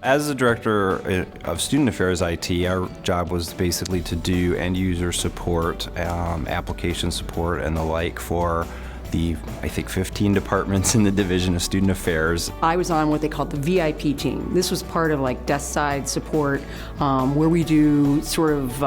As the director of Student Affairs IT, our job was basically to do end user support, application support, and the like for the, I think, 15 departments in the Division of Student Affairs. I was on what they called the VIP team. This was part of like desk side support, where we do sort of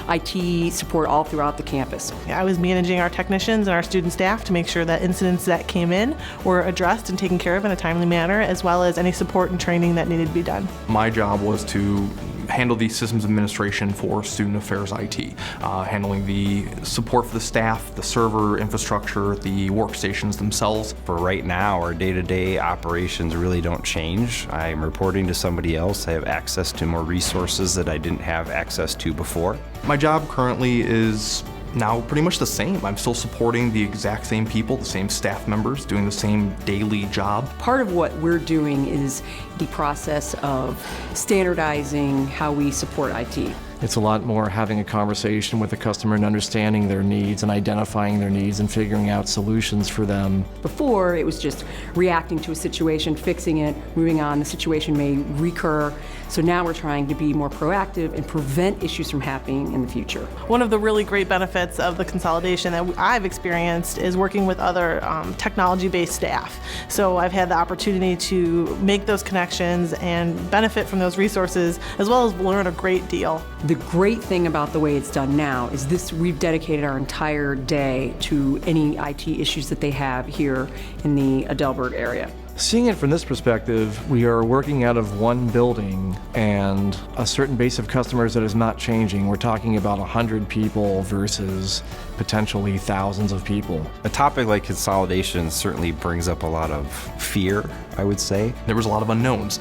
IT support all throughout the campus. I was managing our technicians and our student staff to make sure that incidents that came in were addressed and taken care of in a timely manner, as well as any support and training that needed to be done. My job was to handle the systems administration for Student Affairs IT, handling the support for the staff, the server infrastructure, the workstations themselves. For right now, our day-to-day operations really don't change. I'm reporting to somebody else. I have access to more resources that I didn't have access to before. My job currently is now pretty much the same. I'm still supporting the exact same people, the same staff members, doing the same daily job. Part of what we're doing is the process of standardizing how we support IT. It's a lot more having a conversation with the customer and understanding their needs and identifying their needs and figuring out solutions for them. Before, it was just reacting to a situation, fixing it, moving on. The situation may recur. So now we're trying to be more proactive and prevent issues from happening in the future. One of the really great benefits of the consolidation that I've experienced is working with other technology-based staff. So I've had the opportunity to make those connections and benefit from those resources, as well as learn a great deal. The great thing about the way it's done now is we've dedicated our entire day to any IT issues that they have here in the Adelbert area. Seeing it from this perspective, we are working out of one building and a certain base of customers that is not changing. We're talking about 100 people versus potentially thousands of people. A topic like consolidation certainly brings up a lot of fear, I would say. There was a lot of unknowns,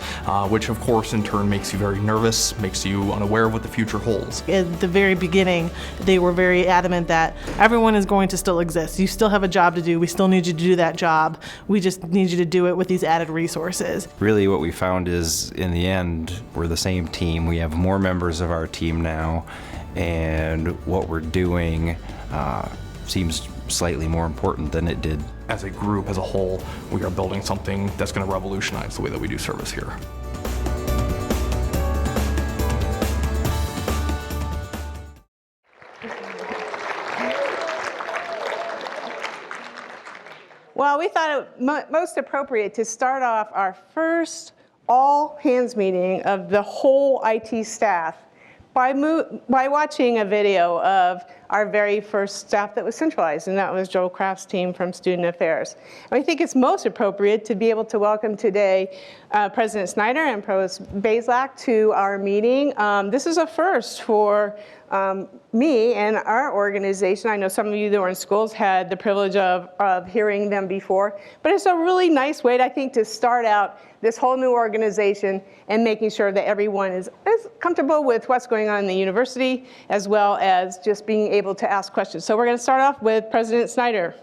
which of course in turn makes you very nervous, makes you unaware of what the future holds. At the very beginning, they were very adamant that everyone is going to still exist. You still have a job to do. We still need you to do that job. We just need you to do it with these added resources. Really what we found is, in the end, we're the same team. We have more members of our team now, and what we're doing seems slightly more important than it did. As a group, as a whole, we are building something that's going to revolutionize the way that we do service here. Well, we thought it most appropriate to start off our first all-hands meeting of the whole IT staff by watching a video of our very first staff that was centralized, and that was Joel Kraft's team from Student Affairs. And I think it's most appropriate to be able to welcome today President Snyder and Provost Bazelak to our meeting. This is a first for me and our organization. I know some of you that were in schools had the privilege of hearing them before, but it's a really nice way, I think, to start out this whole new organization and making sure that everyone is comfortable with what's going on in the university, as well as just being able to ask questions. So we're going to start off with President Snyder.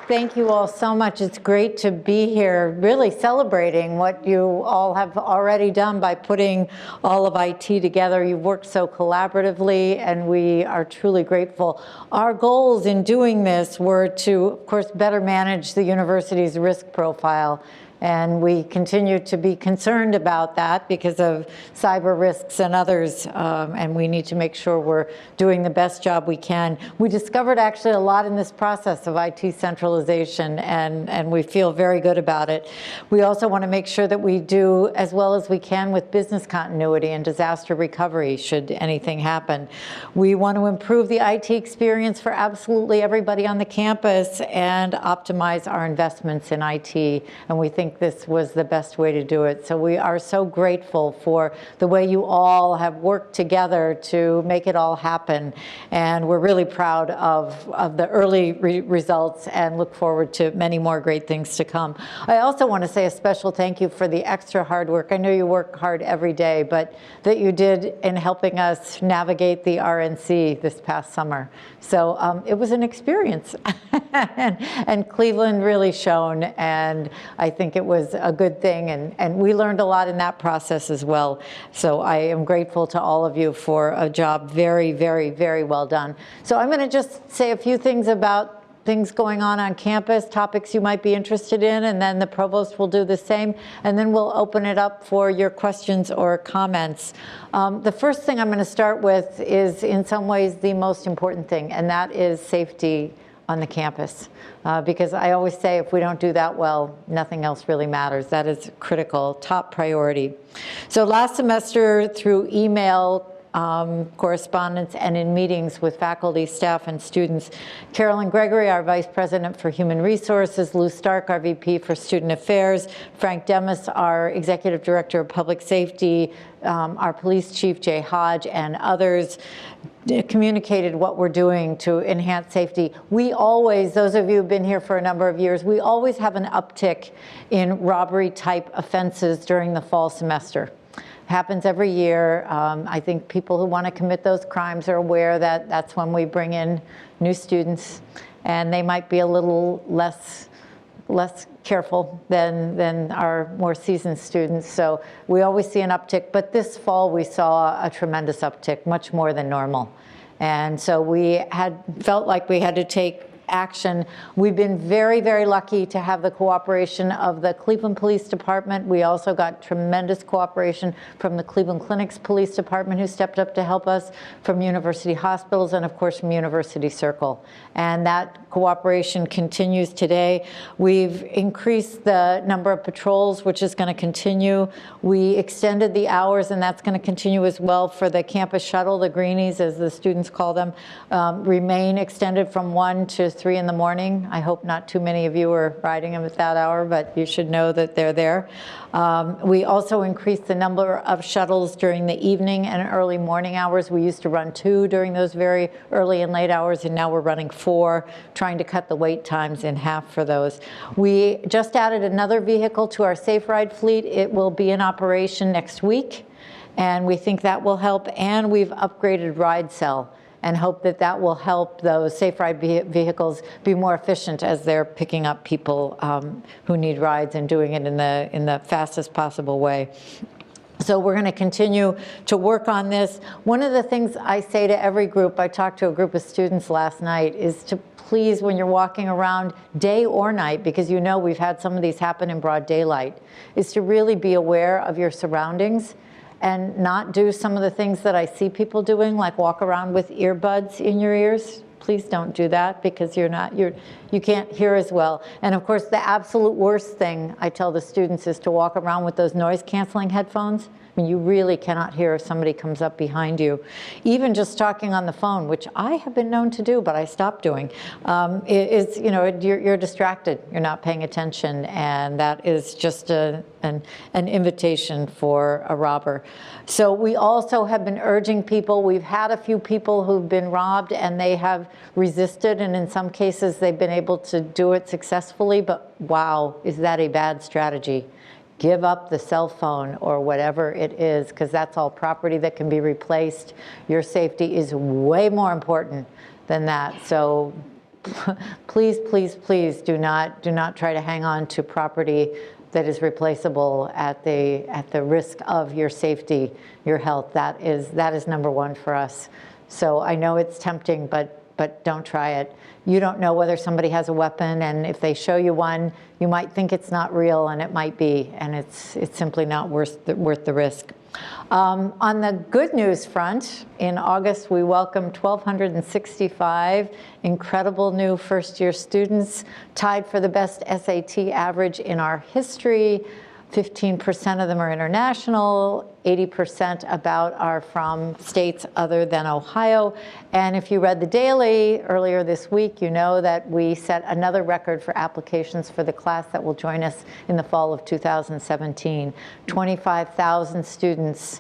Thank you all so much. It's great to be here, really celebrating what you all have already done by putting all of IT together. You've worked so collaboratively, and we are truly grateful. Our goals in doing this were to, of course, better manage the university's risk profile. And we continue to be concerned about that because of cyber risks and others, and we need to make sure we're doing the best job we can. We discovered actually a lot in this process of IT centralization, and we feel very good about it. We also want to make sure that we do as well as we can with business continuity and disaster recovery should anything happen. We want to improve the IT experience for absolutely everybody on the campus and optimize our investments in IT, and we think this was the best way to do it. So we are so grateful for the way you all have worked together to make it all happen. And we're really proud of the early results and look forward to many more great things to come. I also want to say a special thank you for the extra hard work. I know you work hard every day, but that you did in helping us navigate the RNC this past summer. So it was an experience. and Cleveland really shone, and I think it was a good thing, and we learned a lot in that process as well. So I am grateful to all of you for a job very, very, very well done. So I'm going to just say a few things about things going on campus, topics you might be interested in, and then the provost will do the same, and then we'll open it up for your questions or comments. The first thing I'm going to start with is in some ways the most important thing, and that is safety on the campus. Because I always say if we don't do that well, nothing else really matters. That is critical, top priority. So last semester, through email correspondence and in meetings with faculty, staff, and students, Carolyn Gregory, our Vice President for Human Resources, Lou Stark, our VP for Student Affairs, Frank Demis, our Executive Director of Public Safety, our Police Chief, Jay Hodge, and others communicated what we're doing to enhance safety. We always, those of you who've been here for a number of years, we always have an uptick in robbery-type offenses during the fall semester. Happens every year. I think people who want to commit those crimes are aware that that's when we bring in new students, and they might be a little less careful than our more seasoned students. So we always see an uptick, but this fall we saw a tremendous uptick, much more than normal. And so we had felt like we had to take action. We've been very, very lucky to have the cooperation of the Cleveland Police Department. We also got tremendous cooperation from the Cleveland Clinic's Police Department, who stepped up to help us, from University Hospitals, and of course from University Circle. And that cooperation continues today. We've increased the number of patrols, which is going to continue. We extended the hours, and that's going to continue as well for the campus shuttle, the greenies, as the students call them, remain extended from 1 to 3 in the morning. I hope not too many of you are riding them at that hour, but you should know that they're there. We also increased the number of shuttles during the evening and early morning hours. We used to run 2 during those very early and late hours, and now we're running 4, trying to cut the wait times in half for those. We just added another vehicle to our Safe Ride fleet. It will be in operation next week, and we think that will help. And we've upgraded Ride Cell, and hope that that will help those Safe Ride vehicles be more efficient as they're picking up people who need rides and doing it in the fastest possible way. So we're going to continue to work on this. One of the things I say to every group, I talked to a group of students last night, is to please, when you're walking around day or night, because you know we've had some of these happen in broad daylight, is to really be aware of your surroundings and not do some of the things that I see people doing, like walk around with earbuds in your ears. Please don't do that, because you can't hear as well. And of course, the absolute worst thing I tell the students is to walk around with those noise-canceling headphones. I mean, you really cannot hear if somebody comes up behind you. Even just talking on the phone, which I have been known to do, but I stopped doing, you're distracted. You're not paying attention, and that is just an invitation for a robber. So we also have been urging people. We've had a few people who've been robbed, and they have resisted, and in some cases they've been able to do it successfully, but wow, is that a bad strategy? Give up the cell phone or whatever it is, because that's all property that can be replaced. Your safety is way more important than that. So please, please, please do not try to hang on to property that is replaceable at the risk of your safety, your health. That is number one for us. So I know it's tempting, but don't try it. You don't know whether somebody has a weapon, and if they show you one, you might think it's not real, and it might be, and it's simply not worth the risk. On the good news front, in August we welcomed 1,265 incredible new first-year students, tied for the best SAT average in our history. 15% of them are international, 80% about are from states other than Ohio. And if you read the Daily earlier this week, you know that we set another record for applications for the class that will join us in the fall of 2017. 25,000 students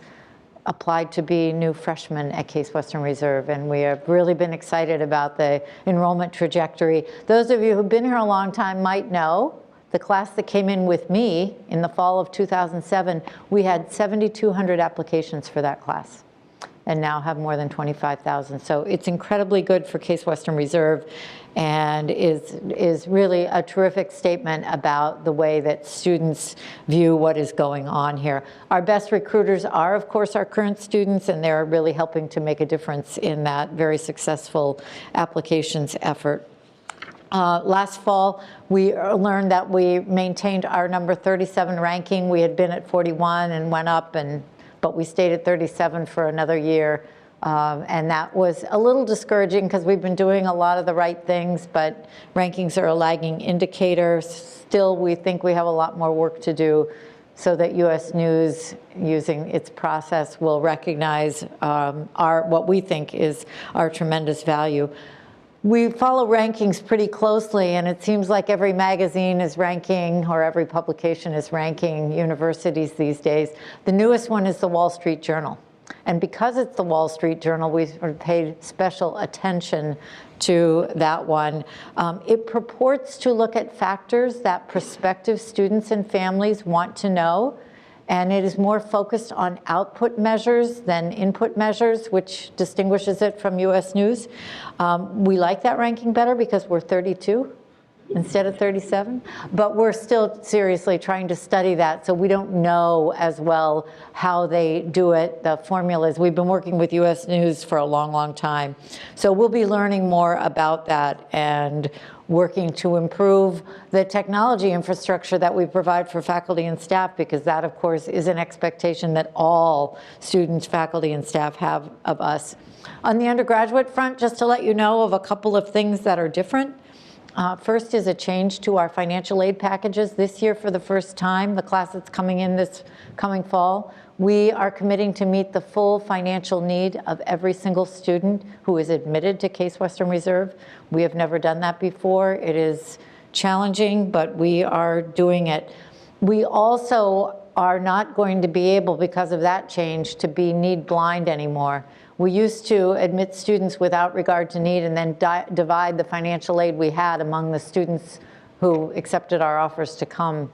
applied to be new freshmen at Case Western Reserve, and we have really been excited about the enrollment trajectory. Those of you who've been here a long time might know the class that came in with me in the fall of 2007, we had 7,200 applications for that class, and now have more than 25,000. So it's incredibly good for Case Western Reserve, and is really a terrific statement about the way that students view what is going on here. Our best recruiters are, of course, our current students, and they're really helping to make a difference in that very successful applications effort. Last fall, we learned that we maintained our number 37 ranking. We had been at 41 and went up, but we stayed at 37 for another year. And that was a little discouraging because we've been doing a lot of the right things, but rankings are a lagging indicator. Still, we think we have a lot more work to do so that U.S. News, using its process, will recognize what we think is our tremendous value. We follow rankings pretty closely, and it seems like every magazine is ranking, or every publication is ranking universities these days. The newest one is the Wall Street Journal. And because it's the Wall Street Journal, we've paid special attention to that one. It purports to look at factors that prospective students and families want to know, and it is more focused on output measures than input measures, which distinguishes it from U.S. News. We like that ranking better because we're 32 instead of 37, but we're still seriously trying to study that, so we don't know as well how they do it, the formulas. We've been working with U.S. News for a long, long time. So we'll be learning more about that and working to improve the technology infrastructure that we provide for faculty and staff, because that, of course, is an expectation that all students, faculty, and staff have of us. On the undergraduate front, just to let you know of a couple of things that are different. First is a change to our financial aid packages this year for the first time, the class that's coming in this coming fall. We are committing to meet the full financial need of every single student who is admitted to Case Western Reserve. We have never done that before. It is challenging, but we are doing it. We also are not going to be able, because of that change, to be need blind anymore. We used to admit students without regard to need and then divide the financial aid we had among the students who accepted our offers to come.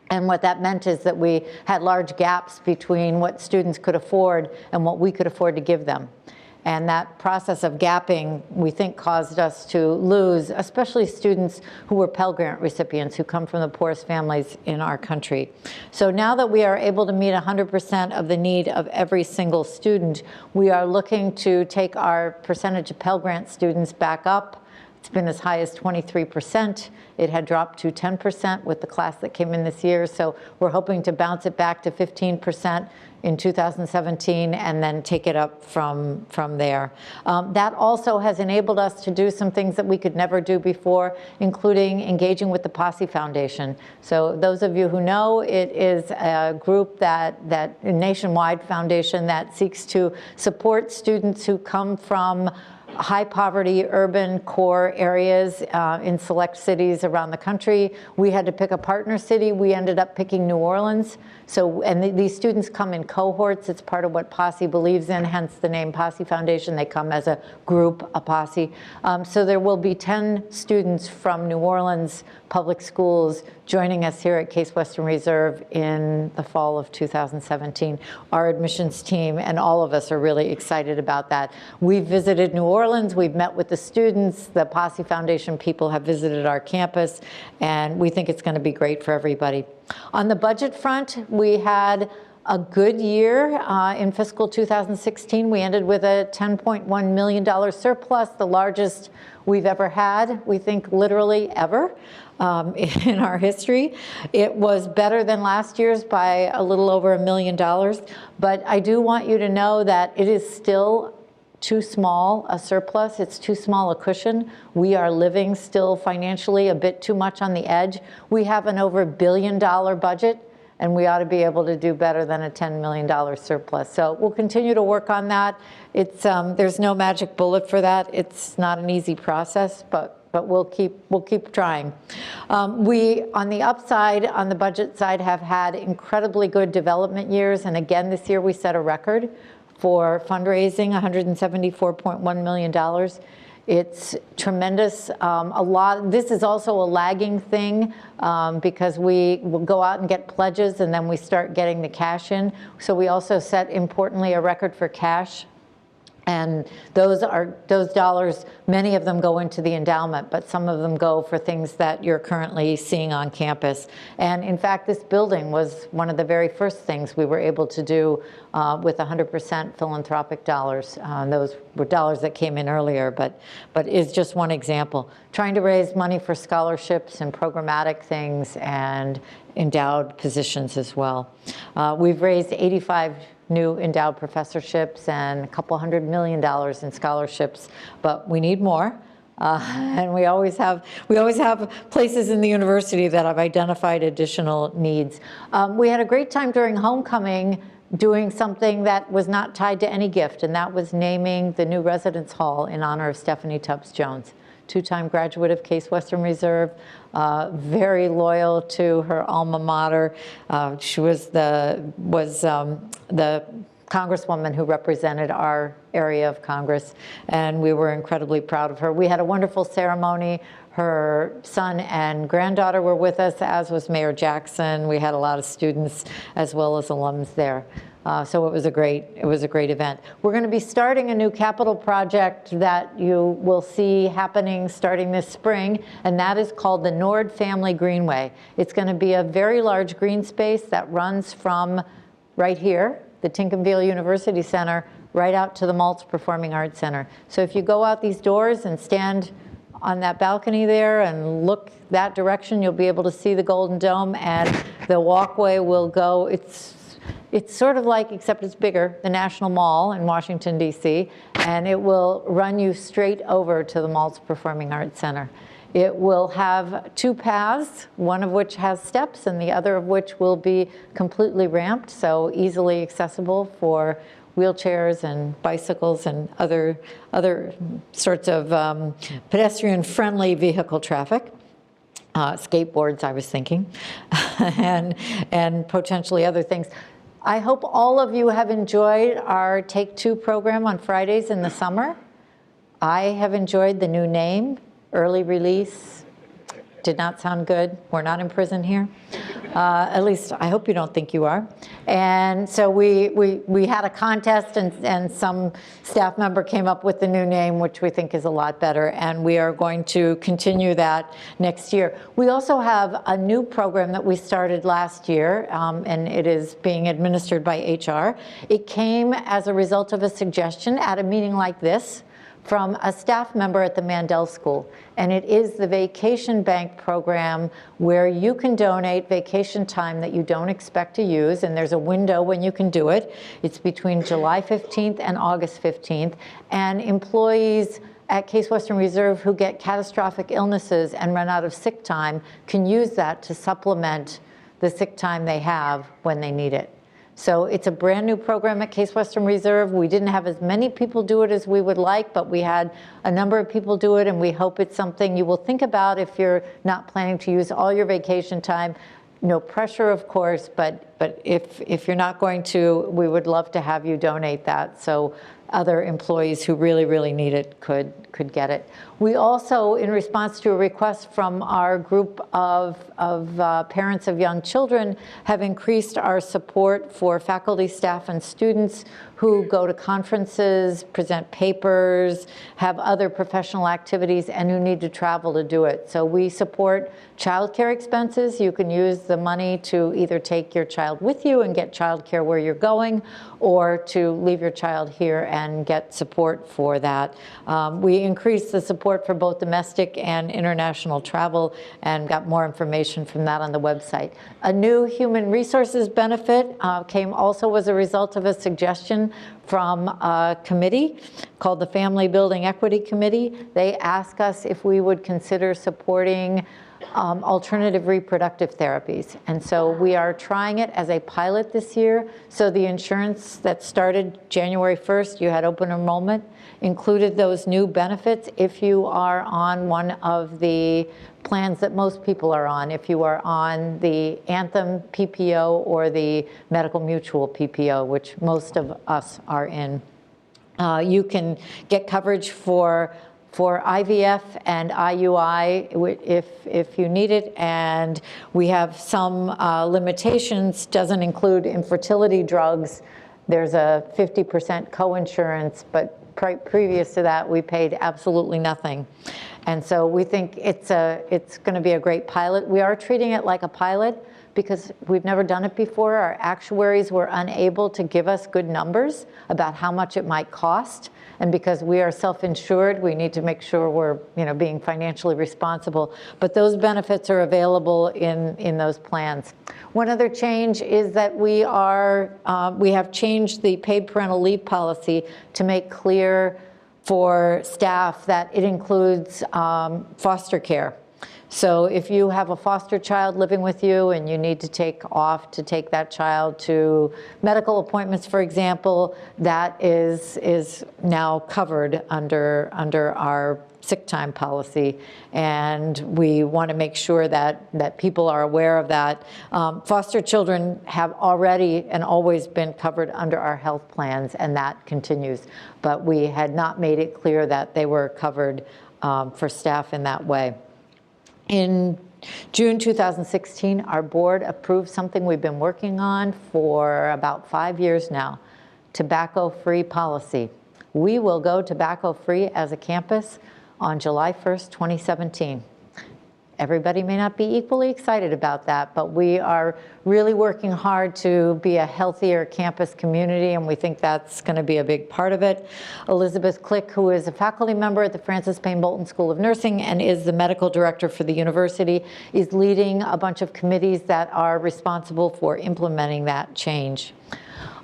And what that meant is that we had large gaps between what students could afford and what we could afford to give them. And that process of gapping, we think, caused us to lose, especially students who were Pell Grant recipients who come from the poorest families in our country. So now that we are able to meet 100% of the need of every single student, we are looking to take our percentage of Pell Grant students back up. It's been as high as 23%. It had dropped to 10% with the class that came in this year. So we're hoping to bounce it back to 15% in 2017 and then take it up from there. That also has enabled us to do some things that we could never do before, including engaging with the Posse Foundation. So those of you who know, it is a group a nationwide foundation that seeks to support students who come from high poverty urban core areas in select cities around the country. We had to pick a partner city. We ended up picking New Orleans. So, and these students come in cohorts. It's part of what Posse believes in, hence the name Posse Foundation. They come as a group, a posse. So there will be 10 students from New Orleans Public Schools joining us here at Case Western Reserve in the fall of 2017. Our admissions team and all of us are really excited about that. We've visited New Orleans. We've met with the students. The Posse Foundation people have visited our campus, and we think it's going to be great for everybody. On the budget front, we had a good year in fiscal 2016. We ended with a $10.1 million surplus, the largest we've ever had, we think literally ever in our history. It was better than last year's by a little over $1 million. But I do want you to know that it is still too small a surplus. It's too small a cushion. We are living still financially a bit too much on the edge. We have an over $1 billion budget, and we ought to be able to do better than a $10 million surplus. So we'll continue to work on that. It's there's no magic bullet for that. It's not an easy process, but we'll keep trying. We, on the upside, on the budget side, have had incredibly good development years, and again this year we set a record for fundraising, $174.1 million. It's tremendous. This is also a lagging thing because we will go out and get pledges and then we start getting the cash in. So we also set, importantly, a record for cash And those dollars, many of them go into the endowment, but some of them go for things that you're currently seeing on campus. And in fact, this building was one of the very first things we were able to do with 100% philanthropic dollars. Those were dollars that came in earlier, but is just one example. Trying to raise money for scholarships and programmatic things and endowed positions as well. We've raised 85 new endowed professorships and a couple $100 million in scholarships, but we need more. And we always have places in the university that have identified additional needs. We had a great time during homecoming doing something that was not tied to any gift, and that was naming the new residence hall in honor of Stephanie Tubbs Jones, two-time graduate of Case Western Reserve, very loyal to her alma mater. She was the congresswoman who represented our area of Congress, and we were incredibly proud of her. We had a wonderful ceremony. Her son and granddaughter were with us, as was Mayor Jackson. We had a lot of students as well as alums there. So it was a great event. We're going to be starting a new capital project that you will see happening starting this spring, and that is called the Nord Family Greenway. It's going to be a very large green space that runs from right here, the Tinkerville University Center, right out to the Maltz Performing Arts Center. So if you go out these doors and stand on that balcony there and look that direction, you'll be able to see the Golden Dome, and the walkway will go, it's sort of like, except it's bigger, the National Mall in Washington, D.C., and it will run you straight over to the Maltz Performing Arts Center. It will have two paths, one of which has steps and the other of which will be completely ramped, so easily accessible for wheelchairs and bicycles and other sorts of pedestrian-friendly vehicle traffic. Skateboards, I was thinking, and potentially other things. I hope all of you have enjoyed our Take Two program on Fridays in the summer. I have enjoyed the new name, early release. Did not sound good. We're not in prison here. At least I hope you don't think you are. And so we had a contest, and some staff member came up with the new name, which we think is a lot better, and we are going to continue that next year. We also have a new program that we started last year, and it is being administered by HR. It came as a result of a suggestion at a meeting like this from a staff member at the Mandel School. And it is the Vacation Bank program where you can donate vacation time that you don't expect to use, and there's a window when you can do it. It's between July 15th and August 15th. And employees at Case Western Reserve who get catastrophic illnesses and run out of sick time can use that to supplement the sick time they have when they need it. So it's a brand new program at Case Western Reserve. We didn't have as many people do it as we would like, but we had a number of people do it, and we hope it's something you will think about if you're not planning to use all your vacation time. No pressure, of course, but if you're not going to, we would love to have you donate that so other employees who really, really need it could get it. We also, in response to a request from our group of parents of young children, have increased our support for faculty, staff, and students who go to conferences, present papers, have other professional activities, and who need to travel to do it. So we support childcare expenses. You can use the money to either take your child with you and get childcare where you're going, or to leave your child here and get support for that. We increased the support for both domestic and international travel and got more information from that on the website. A new human resources benefit came also as a result of a suggestion from a committee called the Family Building Equity Committee. They asked us if we would consider supporting alternative reproductive therapies. And so we are trying it as a pilot this year. So the insurance that started January 1st, you had open enrollment, included those new benefits if you are on one of the plans that most people are on, if you are on the Anthem PPO or the Medical Mutual PPO, which most of us are in. You can get coverage for IVF and IUI if you need it, and we have some limitations. Doesn't include infertility drugs. There's a 50% coinsurance, but previous to that, we paid absolutely nothing. And so we think it's going to be a great pilot. We are treating it like a pilot because we've never done it before. Our actuaries were unable to give us good numbers about how much it might cost. And because we are self-insured, we need to make sure we're being financially responsible. But those benefits are available in those plans. One other change is that we have changed the paid parental leave policy to make clear for staff that it includes foster care. So if you have a foster child living with you and you need to take off to take that child to medical appointments, for example, that is now covered under our sick time policy, and we want to make sure that people are aware of that. Foster children have already and always been covered under our health plans, and that continues. But we had not made it clear that they were covered for staff in that way. In June 2016, our board approved something we've been working on for about 5 years now, tobacco-free policy. We will go tobacco-free as a campus on July 1st, 2017. Everybody may not be equally excited about that, but we are really working hard to be a healthier campus community, and we think that's going to be a big part of it. Elizabeth Click, who is a faculty member at the Francis Payne Bolton School of Nursing and is the medical director for the university, is leading a bunch of committees that are responsible for implementing that change.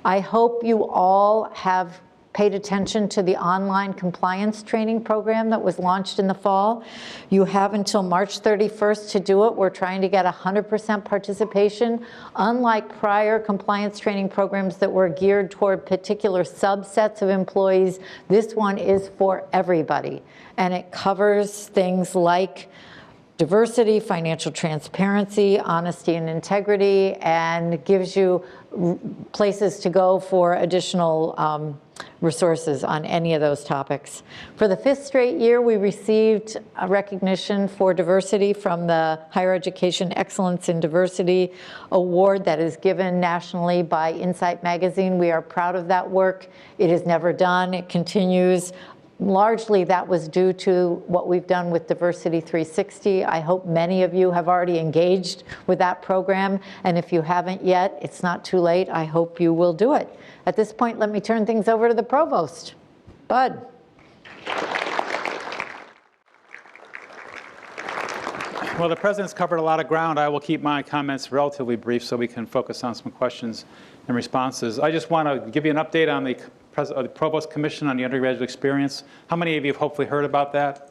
I hope you all have paid attention to the online compliance training program that was launched in the fall. You have until March 31st to do it. We're trying to get 100% participation. Unlike prior compliance training programs that were geared toward particular subsets of employees, this one is for everybody. And it covers things like diversity, financial transparency, honesty and integrity, and gives you places to go for additional resources on any of those topics. For the 5th straight year, we received a recognition for diversity from the Higher Education Excellence in Diversity Award that is given nationally by Insight Magazine. We are proud of that work. It is never done. It continues. Largely, that was due to what we've done with Diversity 360. I hope many of you have already engaged with that program, and if you haven't yet, it's not too late. I hope you will do it. At this point, let me turn things over to the provost. Bud. Well, the President's covered a lot of ground. I will keep my comments relatively brief so we can focus on some questions and responses. I just want to give you an update on the Provost Commission on the Undergraduate Experience. How many of you have hopefully heard about that?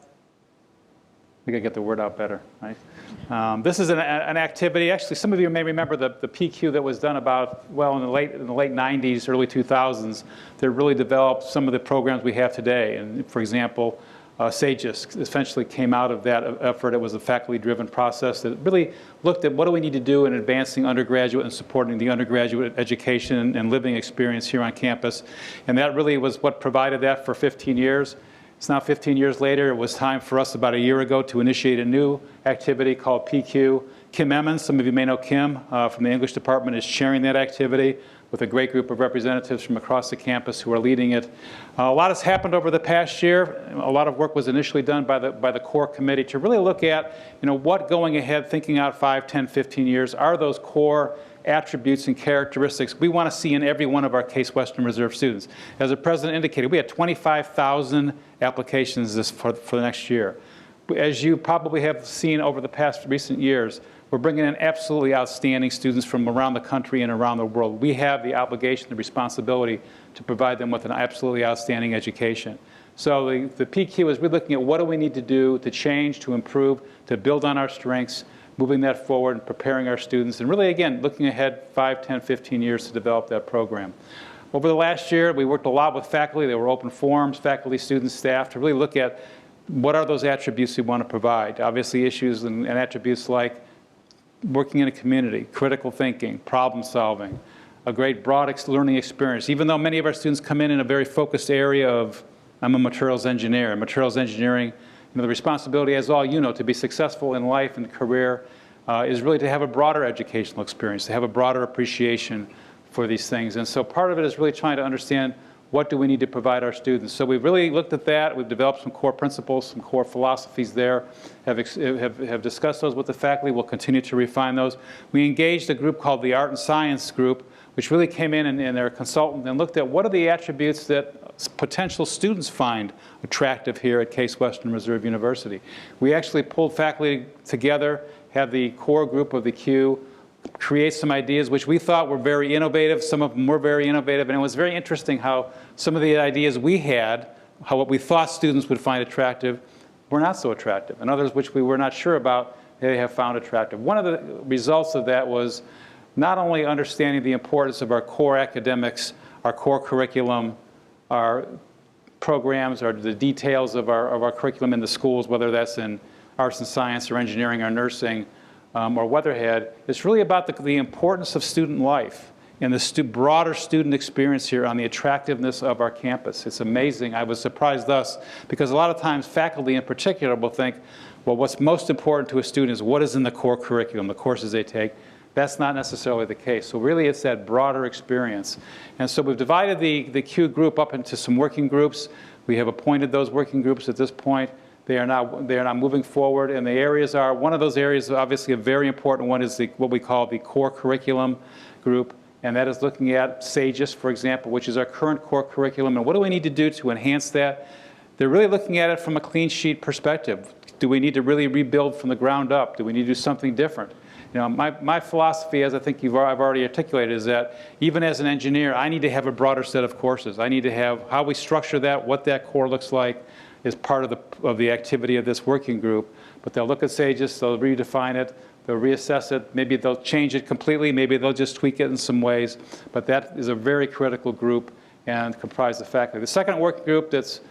We got to get the word out better, right? This is an activity. Actually, some of you may remember the PQ that was done about, well, in the late 90s, early 2000s, that really developed some of the programs we have today. And for example, SAGES essentially came out of that effort. It was a faculty-driven process that really looked at what do we need to do in advancing undergraduate and supporting the undergraduate education and living experience here on campus. And that really was what provided that for 15 years. It's now 15 years later. It was time for us about a year ago to initiate a new activity called PQ. Kim Emmons, some of you may know Kim from the English department, is chairing that activity with a great group of representatives from across the campus who are leading it. A lot has happened over the past year. A lot of work was initially done by the core committee to really look at, what going ahead, thinking out 5, 10, 15 years, are those core attributes and characteristics we want to see in every one of our Case Western Reserve students. As the President indicated, we had 25,000 applications for the next year. As you probably have seen over the past recent years, we're bringing in absolutely outstanding students from around the country and around the world. We have the obligation, the responsibility to provide them with an absolutely outstanding education. So the PQ is we're looking at what do we need to do to change, to improve, to build on our strengths, moving that forward and preparing our students, and really, again, looking ahead 5, 10, 15 years to develop that program. Over the last year, we worked a lot with faculty. There were open forums, faculty, students, staff, to really look at what are those attributes we want to provide. Obviously, issues and attributes like working in a community, critical thinking, problem solving, a great broad learning experience. Even though many of our students come in a very focused area of, I'm a materials engineer. Materials engineering, the responsibility, as all you know, to be successful in life and career is really to have a broader educational experience, to have a broader appreciation for these things. And so part of it is really trying to understand what do we need to provide our students? So we've really looked at that. We've developed some core principles, some core philosophies there, have discussed those with the faculty. We'll continue to refine those. We engaged a group called the Art and Science Group, which really came in and they're a consultant and looked at what are the attributes that potential students find attractive here at Case Western Reserve University. We actually pulled faculty together, had the core group of the CUE create some ideas which we thought were very innovative. Some of them were very innovative, and it was very interesting how some of the ideas we had, how what we thought students would find attractive, were not so attractive, and others which we were not sure about, they have found attractive. One of the results of that was not only understanding the importance of our core academics, our core curriculum, our programs, or the details of our curriculum in the schools, whether that's in arts and science or engineering or nursing, or Weatherhead. It's really about the importance of student life and the broader student experience here on the attractiveness of our campus. It's amazing. I was surprised thus, because a lot of times faculty in particular will think, well, what's most important to a student is what is in the core curriculum, the courses they take. That's not necessarily the case. So really it's that broader experience. And so we've divided the CUE group up into some working groups. We have appointed those working groups at this point. They are now moving forward, and the areas are, one of those areas, obviously a very important one, is what we call the core curriculum group, and that is looking at SAGES, for example, which is our current core curriculum, and what do we need to do to enhance that? They're really looking at it from a clean sheet perspective. Do we need to really rebuild from the ground up? Do we need to do something different? You know, my philosophy, as I think I've already articulated, is that even as an engineer, I need to have a broader set of courses. I need to have how we structure that, what that core looks like, is part of the activity of this working group. But they'll look at SAGES, they'll redefine it, they'll reassess it, maybe they'll change it completely, maybe they'll just tweak it in some ways. But that is a very critical group and comprised of faculty. The second working group that's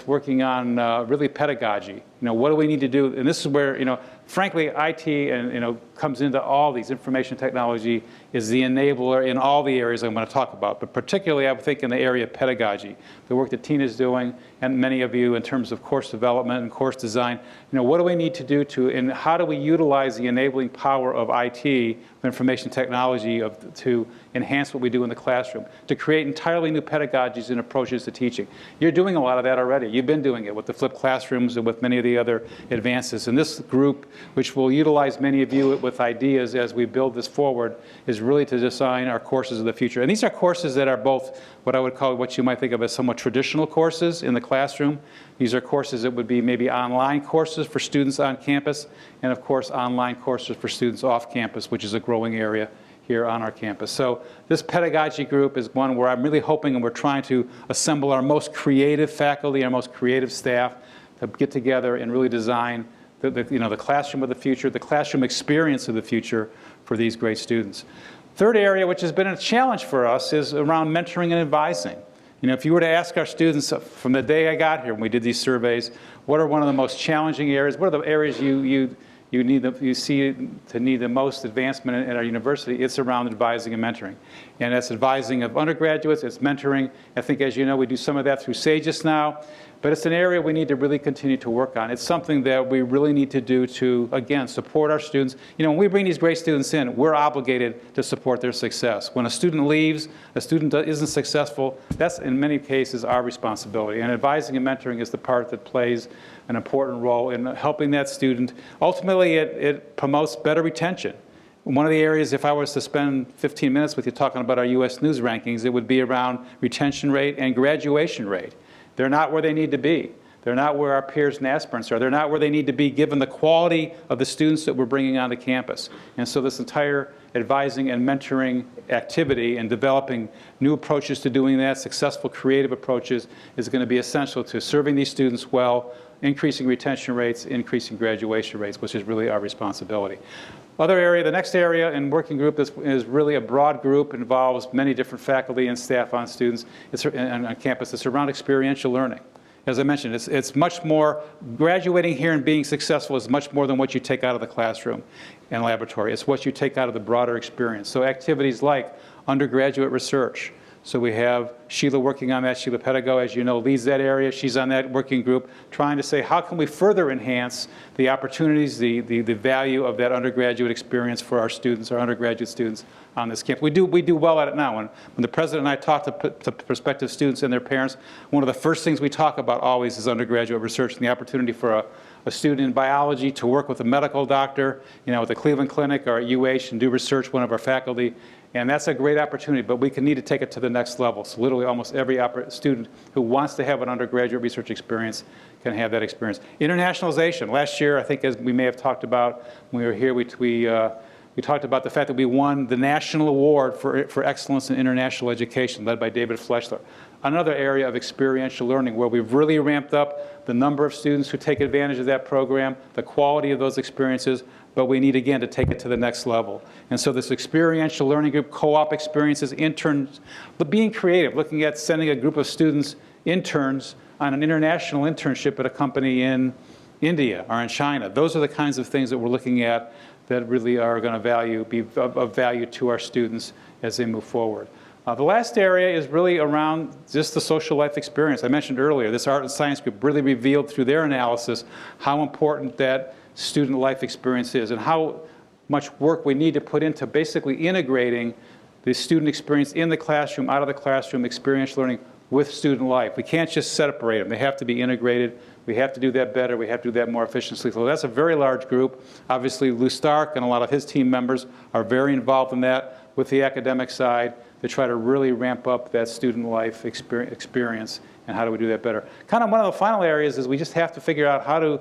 working on really pedagogy. You know, what do we need to do? And this is where, you know, frankly, IT and, you know, comes into all these. Information technology is the enabler in all the areas I'm going to talk about, but particularly I think in the area of pedagogy, the work that Tina's doing, and many of you in terms of course development and course design. You know, what do we need to do to, and how do we utilize the enabling power of IT, information technology, to enhance what we do in the classroom, to create entirely new pedagogies and approaches to teaching. You're doing a lot of that already. You've been doing it with the flipped classrooms and with many of the other advances. And this group, which will utilize many of you with ideas as we build this forward, is really to design our courses of the future. And these are courses that are both what I would call what you might think of as somewhat traditional courses in the classroom. These are courses that would be maybe online courses for students on campus, and of course online courses for students off campus, which is a growing area here on our campus. So this pedagogy group is one where I'm really hoping, and we're trying to assemble our most creative faculty, our most creative staff to get together and really design the classroom of the future, the classroom experience of the future for these great students. Third area, which has been a challenge for us, is around mentoring and advising. You know, if you were to ask our students from the day I got here when we did these surveys, what are one of the most challenging areas? What are the areas you see to need the most advancement in our university? It's around advising and mentoring. And that's advising of undergraduates, it's mentoring. I think, as you know, we do some of that through SAGES now, but it's an area we need to really continue to work on. It's something that we really need to do to, again, support our students. You know, when we bring these great students in, we're obligated to support their success. When a student leaves, a student isn't successful, that's in many cases our responsibility. And advising and mentoring is the part that plays an important role in helping that student. Ultimately, it promotes better retention. One of the areas, if I was to spend 15 minutes with you talking about our U.S. News rankings, it would be around retention rate and graduation rate. They're not where they need to be. They're not where our peers and aspirants are. They're not where they need to be given the quality of the students that we're bringing onto campus. And so this entire advising and mentoring activity and developing new approaches to doing that, successful creative approaches, is going to be essential to serving these students well, increasing retention rates, increasing graduation rates, which is really our responsibility. Other area, the next area in working group is really a broad group, involves many different faculty and staff on students on campus. It's around experiential learning. As I mentioned, it's much more, graduating here and being successful is much more than what you take out of the classroom and laboratory. It's what you take out of the broader experience. So activities like undergraduate research, So we have Sheila working on that. Sheila Pedigo, as you know, leads that area. She's on that working group trying to say, how can we further enhance the opportunities, the value of that undergraduate experience for our students, our undergraduate students on this campus. We do well at it now. When the president and I talk to prospective students and their parents, one of the first things we talk about always is undergraduate research and the opportunity for a student in biology to work with a medical doctor, at the Cleveland Clinic or at UH and do research, one of our faculty. And that's a great opportunity, but we need to take it to the next level. So literally almost every student who wants to have an undergraduate research experience can have that experience. Internationalization. Last year, I think as we may have talked about when we were here, we talked about the fact that we won the National Award for Excellence in International Education, led by David Fleischler. Another area of experiential learning where we've really ramped up the number of students who take advantage of that program, the quality of those experiences, but we need, again, to take it to the next level. And so this experiential learning group, co-op experiences, interns, but being creative, looking at sending a group of students, interns, on an international internship at a company in India or in China. Those are the kinds of things that we're looking at that really are going to be of value to our students as they move forward. The last area is really around just the social life experience. I mentioned earlier, this art and science group really revealed through their analysis how important that student life experience is and how much work we need to put into basically integrating the student experience in the classroom, out of the classroom, experiential learning with student life. We can't just separate them. They have to be integrated. We have to do that better. We have to do that more efficiently. So that's a very large group. Obviously, Lou Stark and a lot of his team members are very involved in that with the academic side to try to really ramp up that student life experience and how do we do that better. Kind of one of the final areas is we just have to figure out how to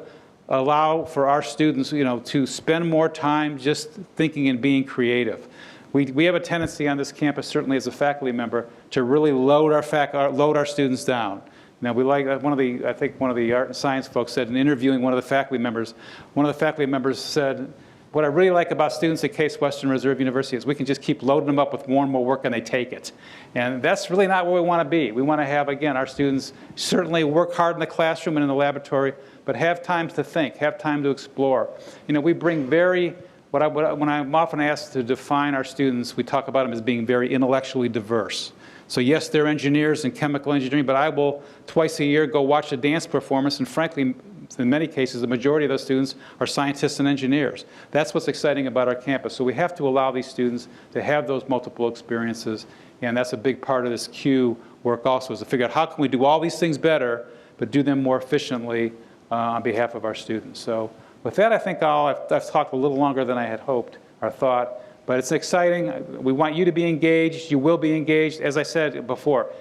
allow for our students, to spend more time just thinking and being creative. We have a tendency on this campus, certainly as a faculty member, to really load our students down. Now, I think one of the art and science folks said in interviewing one of the faculty members said, what I really like about students at Case Western Reserve University is we can just keep loading them up with more and more work and they take it. And that's really not where we want to be. We want to have, again, our students certainly work hard in the classroom and in the laboratory, but have time to think, have time to explore. We bring when I'm often asked to define our students, we talk about them as being very intellectually diverse. So yes, they're engineers in chemical engineering, but I will twice a year go watch a dance performance, and frankly, in many cases, the majority of those students are scientists and engineers. That's what's exciting about our campus. So we have to allow these students to have those multiple experiences, and that's a big part of this Q work also, is to figure out how can we do all these things better, but do them more efficiently on behalf of our students. So with that, I think I've talked a little longer than I had hoped or thought. But it's exciting. We want you to be engaged. You will be engaged. As I said before,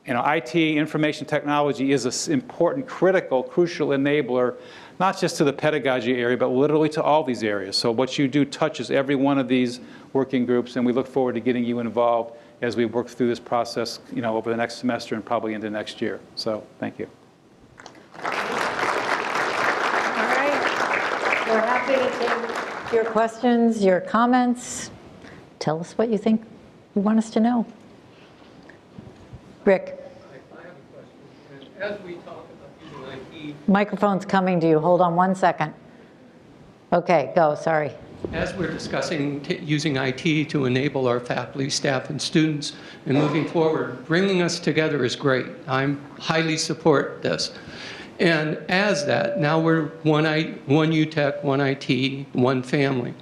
IT, information technology is an important, critical, crucial enabler, not just to the pedagogy area, but literally to all these areas. So what you do touches every one of these working groups, and we look forward to getting you involved as we work through this process, over the next semester and probably into next year. So thank you. All right. We're happy to take your questions, your comments. Tell us what you think you want us to know. Rick. I have a question. And as we talk about using IT, Microphone's coming to you. Hold on one second. Okay, go, sorry. as we're discussing using IT to enable our faculty, staff, and students and moving forward, bringing us together is great. I highly support this. And as that, now we're one UTech, one IT, one family.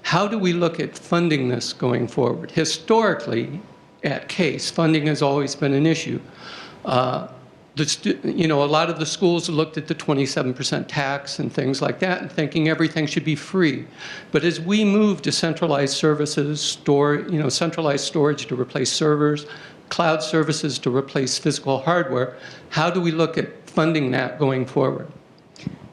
How do we look at funding this going forward? Historically, at Case, funding has always been an issue. A lot of the schools looked at the 27% tax and things like that and thinking everything should be free. But as we move to centralized services, centralized storage to replace servers, cloud services to replace physical hardware, how do we look at funding that going forward?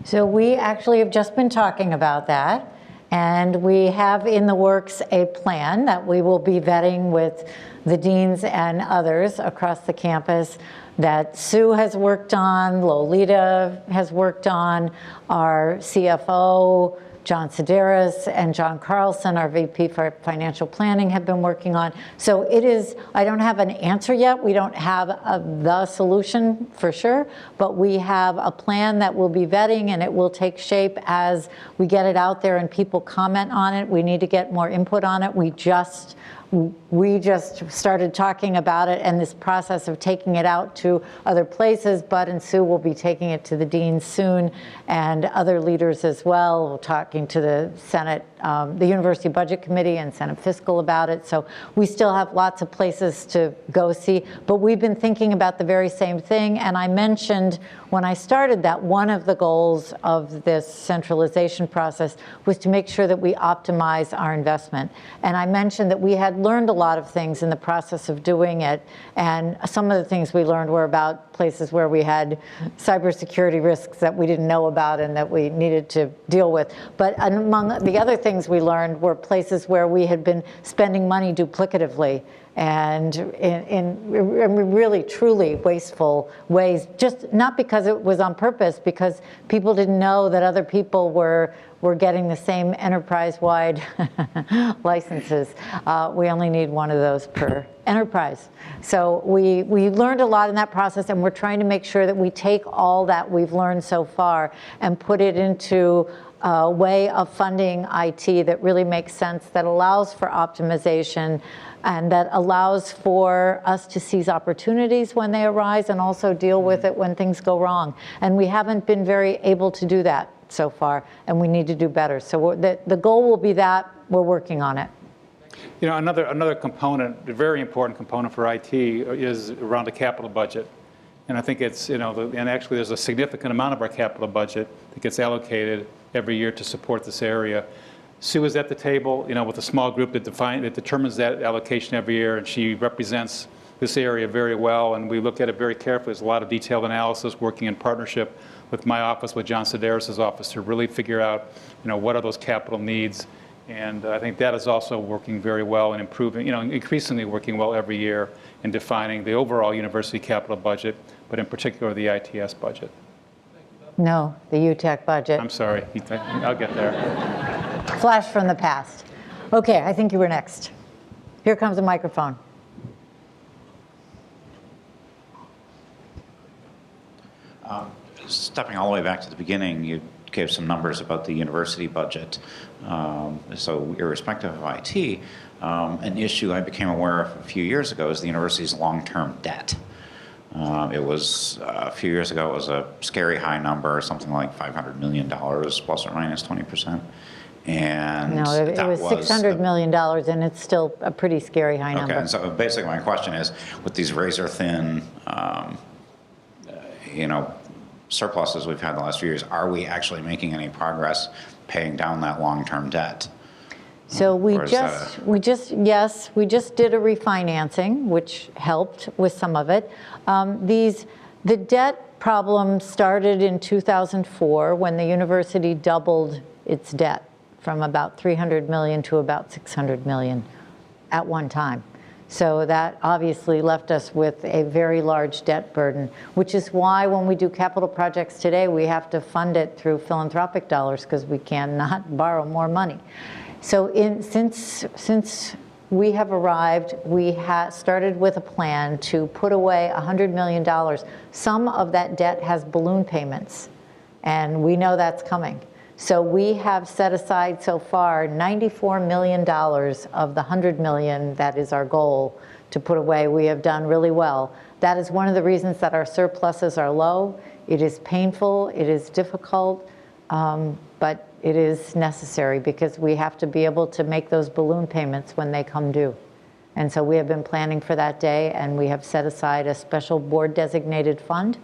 So we actually have just been talking about that. And we have in the works a plan that we will be vetting with the deans and others across the campus that Sue has worked on, Lolita has worked on, our CFO, John Sedaris, and John Carlson, our VP for Financial Planning, have been working on. So it is, I don't have an answer yet. We don't have the solution for sure, but we have a plan that we'll be vetting, and it will take shape as we get it out there and people comment on it. We need to get more input on it. We just we just started talking about it and this process of taking it out to other places. Bud and Sue will be taking it to the deans soon, and other leaders as well. We're talking to the Senate, the University Budget Committee and Senate Fiscal about it. So we still have lots of places to go see, but we've been thinking about the very same thing. And I mentioned when I started that one of the goals of this centralization process was to make sure that we optimize our investment. And I mentioned that we had learned a lot of things in the process of doing it. And some of the things we learned were about places where we had cybersecurity risks that we didn't know about and that we needed to deal with. But among the other things we learned were places where we had been spending money duplicatively and in really truly wasteful ways, just not because it was on purpose, because people didn't know that other people were getting the same enterprise-wide licenses. We only need one of those per enterprise. So we learned a lot in that process, and we're trying to make sure that we take all that we've learned so far and put it into a way of funding IT that really makes sense, that allows for optimization, and that allows for us to seize opportunities when they arise and also deal with it when things go wrong. And we haven't been very able to do that so far, and we need to do better. So the goal will be that. We're working on it. You know, another component, a very important component for IT is around the capital budget. And I think it's, you know, and actually there's a significant amount of our capital budget that gets allocated every year to support this area. Sue is at the table, you know, with a small group that determines that allocation every year, and she represents this area very well, and we look at it very carefully. There's a lot of detailed analysis, working in partnership with my office, with John Sedaris' office, to really figure out, you know, what are those capital needs. And I think that is also working very well and improving, you know, increasingly working well every year in defining the overall university capital budget, but in particular the ITS budget. No, the UTech budget. I'm sorry, I'll get there. Flash from the past. Okay, I think you were next. Here comes a microphone. Stepping all the way back to the beginning, you gave some numbers about the university budget. So irrespective of IT, an issue I became aware of a few years ago is the university's long-term debt. It was, a few years ago, it was a scary high number, something like $500 million, plus or minus 20%. And no, it was $600 million, and it's still a pretty scary high number. Okay, and so basically my question is, with these razor-thin, you know, surpluses we've had the last few years, are we actually making any progress paying down that long-term debt? So we just did a refinancing, which helped with some of it. The debt problem started in 2004 when the university doubled its debt from about $300 million to about $600 million at one time. So that obviously left us with a very large debt burden, which is why when we do capital projects today, we have to fund it through philanthropic dollars because we cannot borrow more money. So since we have arrived, we started with a plan to put away $100 million. Some of that debt has balloon payments, and we know that's coming. So we have set aside so far $94 million of the $100 million that is our goal to put away. We have done really well. That is one of the reasons that our surpluses are low. It is painful, it is difficult, but it is necessary because we have to be able to make those balloon payments when they come due. And so we have been planning for that day, and we have set aside a special board designated fund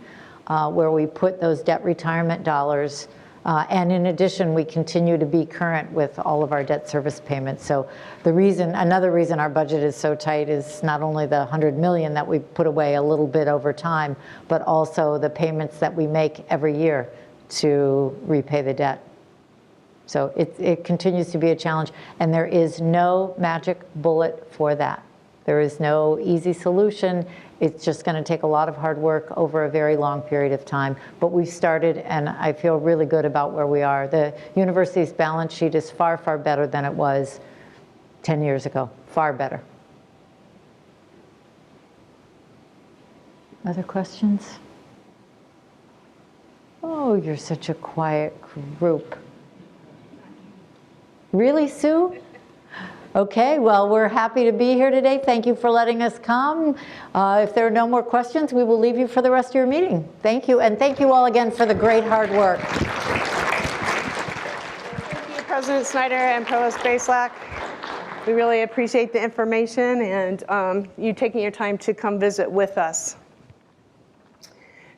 where we put those debt retirement dollars. And in addition, we continue to be current with all of our debt service payments. So another reason our budget is so tight is not only the $100 million that we put away a little bit over time, but also the payments that we make every year to repay the debt. So it continues to be a challenge, and there is no magic bullet for that. There is no easy solution. It's just going to take a lot of hard work over a very long period of time. But we've started, and I feel really good about where we are. The university's balance sheet is far, far better than it was 10 years ago. Far better. Other questions? Oh, you're such a quiet group. Really, Sue? Okay, well, we're happy to be here today. Thank you for letting us come. If there are no more questions, we will leave you for the rest of your meeting. Thank you, and thank you all again for the great hard work. Thank you, President Snyder and Provost Baslack. We really appreciate the information and you taking your time to come visit with us.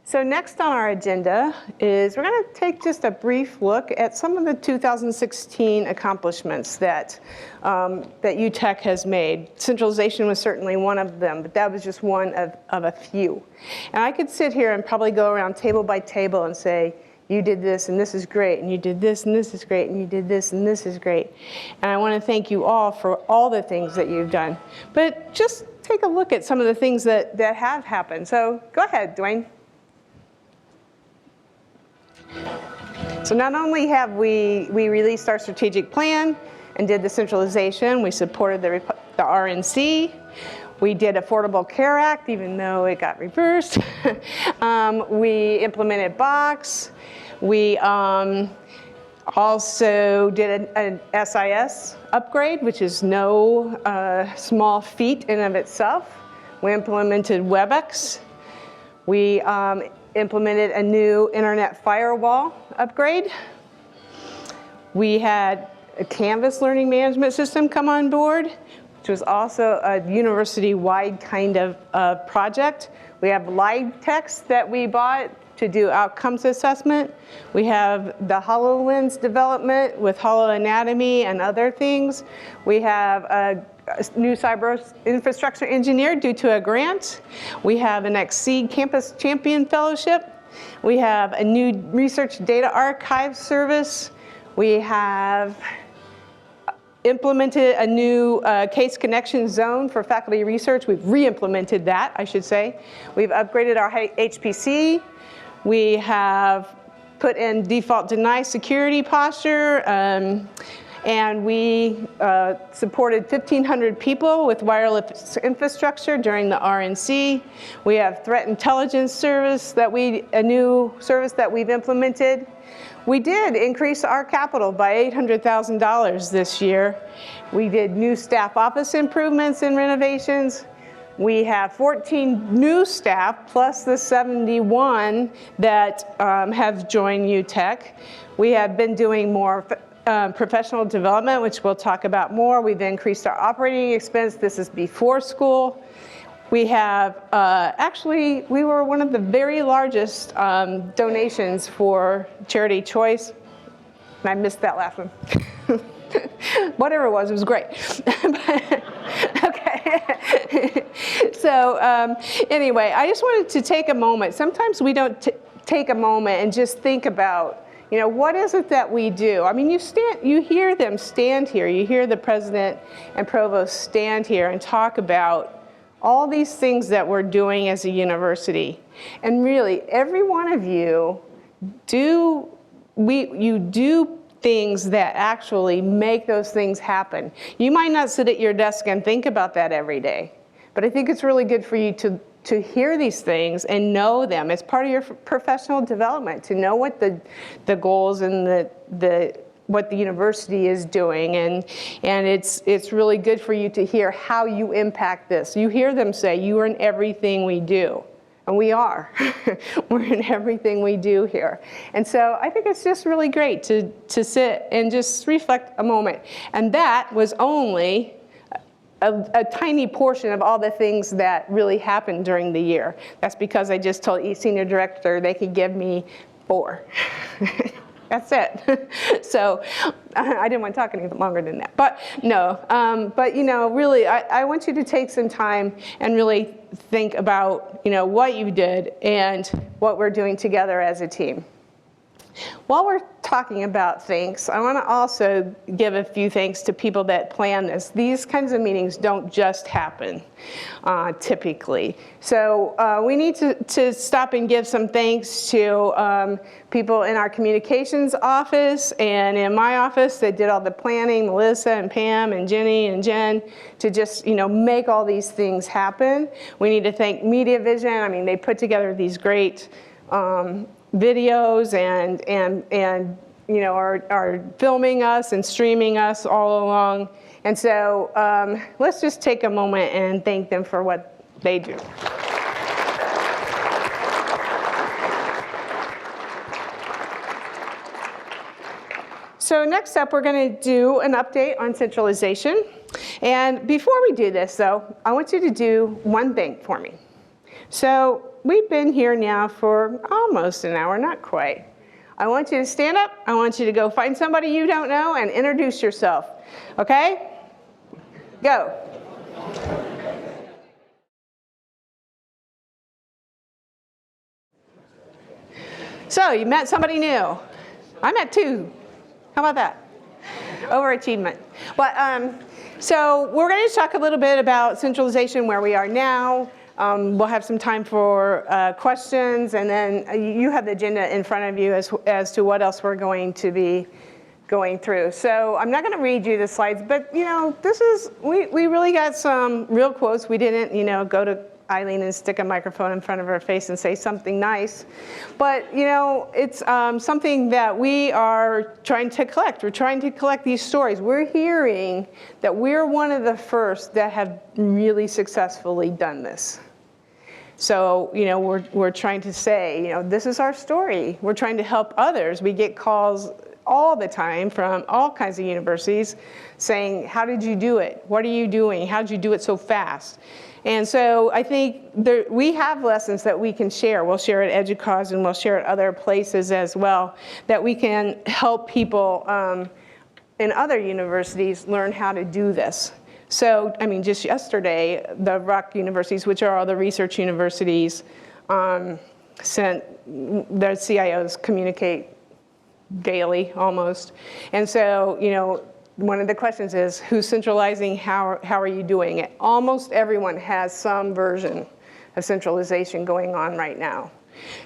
So next on our agenda is we're going to take just a brief look at some of the 2016 accomplishments that UTech has made. Centralization was certainly one of them, but that was just one of a few. And I could sit here and probably go around table by table and say, you did this and this is great, and you did this and this is great, and you did this and this is great. And I want to thank you all for all the things that you've done. But just take a look at some of the things that have happened. So go ahead, Dwayne. So not only have we released our strategic plan and did the centralization, we supported the RNC, we did Affordable Care Act, even though it got reversed. We implemented Box. We also did an SIS upgrade, which is no small feat in and of itself. We implemented WebEx. We implemented a new internet firewall upgrade. We had a Canvas learning management system come on board, which was also a university-wide kind of project. We have LiveText that we bought to do outcomes assessment. We have the HoloLens development with HoloAnatomy and other things. We have a new cyber infrastructure engineer due to a grant. We have an Exceed Campus Champion Fellowship. We have a new research data archive service. We have implemented a new case connection zone for faculty research. We've re-implemented that, I should say. We've upgraded our HPC. We have put in default deny security posture. And we supported 1,500 people with wireless infrastructure during the RNC. We have threat intelligence service a new service that we've implemented. We did increase our capital by $800,000 this year. We did new staff office improvements and renovations. We have 14 new staff plus the 71 that have joined UTech. We have been doing more professional development, which we'll talk about more. We've increased our operating expense. This is before school. We have, actually, we were one of the very largest donations for Charity Choice. And I missed that last one. Whatever it was great. Okay. So anyway, I just wanted to take a moment. Sometimes we don't take a moment and just think about, you know, what is it that we do? I mean, you hear them stand here. You hear the president and provost stand here and talk about all these things that we're doing as a university. And really, every one of you do things that actually make those things happen. You might not sit at your desk and think about that every day, but I think it's really good for you to hear these things and know them. It's part of your professional development to know what the goals and what the university is doing, and it's really good for you to hear how you impact this. You hear them say, you are in everything we do. And we are. We're in everything we do here. And so I think it's just really great to sit and just reflect a moment. And that was only a tiny portion of all the things that really happened during the year. That's because I just told each senior director they could give me 4. That's it. So I didn't want to talk any longer than that. But no, but you know, really, I want you to take some time and really think about, you know, what you did and what we're doing together as a team. While we're talking about thanks, I want to also give a few thanks to people that plan this. These kinds of meetings don't just happen typically. So we need to stop and give some thanks to people in our communications office and in my office that did all the planning, Melissa and Pam and Jenny and Jen, to just, you know, make all these things happen. We need to thank Media Vision. I mean, they put together these great videos and you know, are filming us and streaming us all along And so let's just take a moment and thank them for what they do. So next up, we're going to do an update on centralization. And before we do this, though, I want you to do one thing for me. So we've been here now for almost an hour, not quite. I want you to stand up. I want you to go find somebody you don't know and introduce yourself. Okay? Go. So you met somebody new. I met two. How about that? Overachievement. But so we're going to talk a little bit about centralization, where we are now. We'll have some time for questions, and then you have the agenda in front of you as to what else we're going to be going through. So I'm not going to read you the slides, but this is we really got some real quotes. We didn't go to Eileen and stick a microphone in front of her face and say something nice. But, it's something that we are trying to collect. We're trying to collect these stories. We're hearing that we're one of the first that have really successfully done this. So, we're trying to say, this is our story. We're trying to help others. We get calls all the time from all kinds of universities saying, how did you do it? What are you doing? How did you do it so fast? And so I think we have lessons that we can share. We'll share at EDUCAUSE and we'll share at other places as well, that we can help people in other universities learn how to do this. So, just yesterday, the RUC universities, which are all the research universities, sent their CIOs communicate daily almost. And so, one of the questions is, who's centralizing? How are you doing it? Almost everyone has some version of centralization going on right now.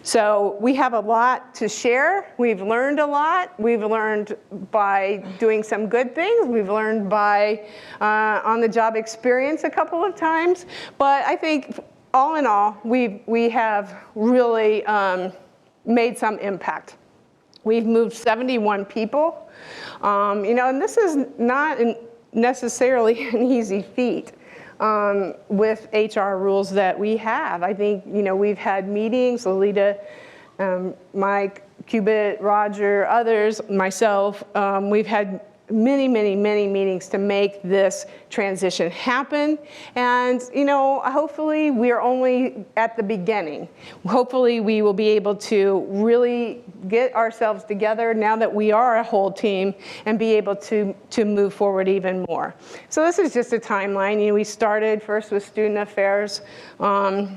So we have a lot to share. We've learned a lot. We've learned by doing some good things. We've learned by on-the-job experience a couple of times. But I think all in all, we have really made some impact. We've moved 71 people. And this is not necessarily an easy feat with HR rules that we have. I think, we've had meetings, Lolita, Mike, Cubit, Roger, others, myself. We've had many meetings to make this transition happen. And, hopefully we're only at the beginning. Hopefully we will be able to really get ourselves together now that we are a whole team and be able to move forward even more. So this is just a timeline. We started first with student affairs a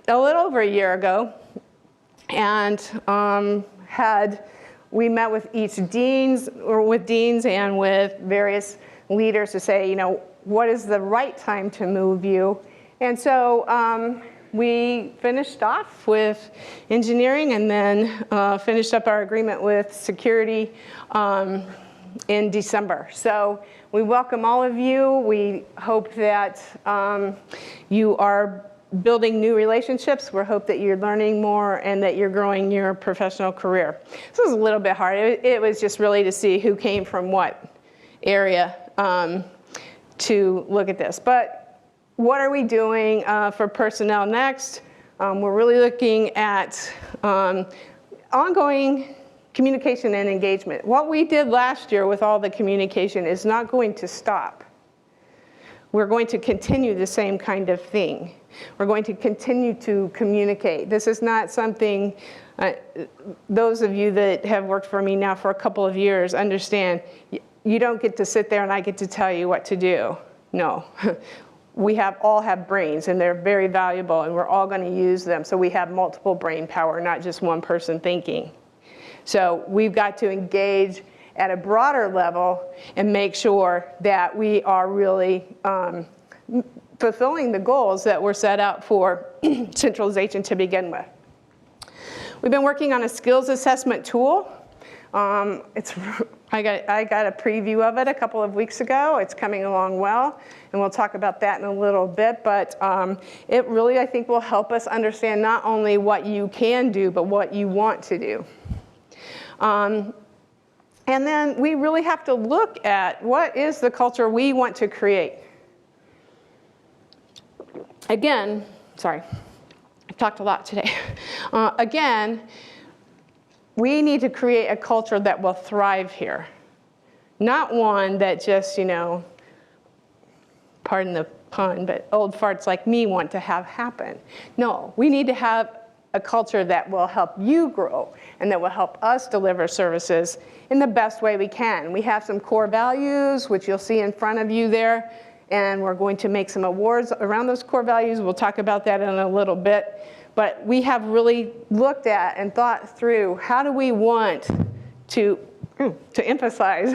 little over a year ago, and we met with each deans and with various leaders to say, what is the right time to move you? And so we finished off with engineering and then finished up our agreement with security in December. So we welcome all of you. We hope that you are building new relationships. We hope that you're learning more and that you're growing your professional career. This was a little bit hard. It was just really to see who came from what area to look at this. But what are we doing for personnel next? We're really looking at ongoing communication and engagement. What we did last year with all the communication is not going to stop. We're going to continue the same kind of thing. We're going to continue to communicate. This is not something, those of you that have worked for me now for a couple of years understand, you don't get to sit there and I get to tell you what to do. No. We all have brains and they're very valuable and we're all going to use them. So we have multiple brain power, not just one person thinking. So we've got to engage at a broader level and make sure that we are really fulfilling the goals that were set out for centralization to begin with. We've been working on a skills assessment tool. I got a preview of it a couple of weeks ago. It's coming along well, and we'll talk about that in a little bit. But it really, I think, will help us understand not only what you can do, but what you want to do. And then we really have to look at what is the culture we want to create. Again, sorry, I've talked a lot today. Again, we need to create a culture that will thrive here. Not one that just, pardon the pun, but old farts like me want to have happen. No, we need to have a culture that will help you grow and that will help us deliver services in the best way we can. We have some core values, which you'll see in front of you there, and we're going to make some awards around those core values. We'll talk about that in a little bit. But we have really looked at and thought through how do we want to emphasize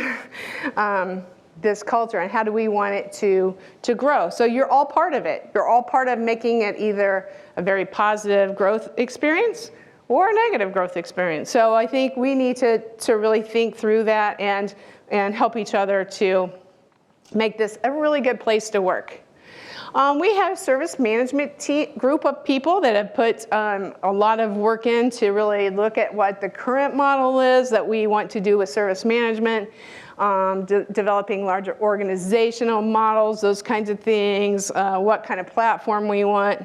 this culture and how do we want it to grow. So you're all part of it. You're all part of making it either a very positive growth experience or a negative growth experience. So I think we need to really think through that and help each other to make this a really good place to work. We have a service management group of people that have put a lot of work in to really look at what the current model is that we want to do with service management, developing larger organizational models, those kinds of things, what kind of platform we want,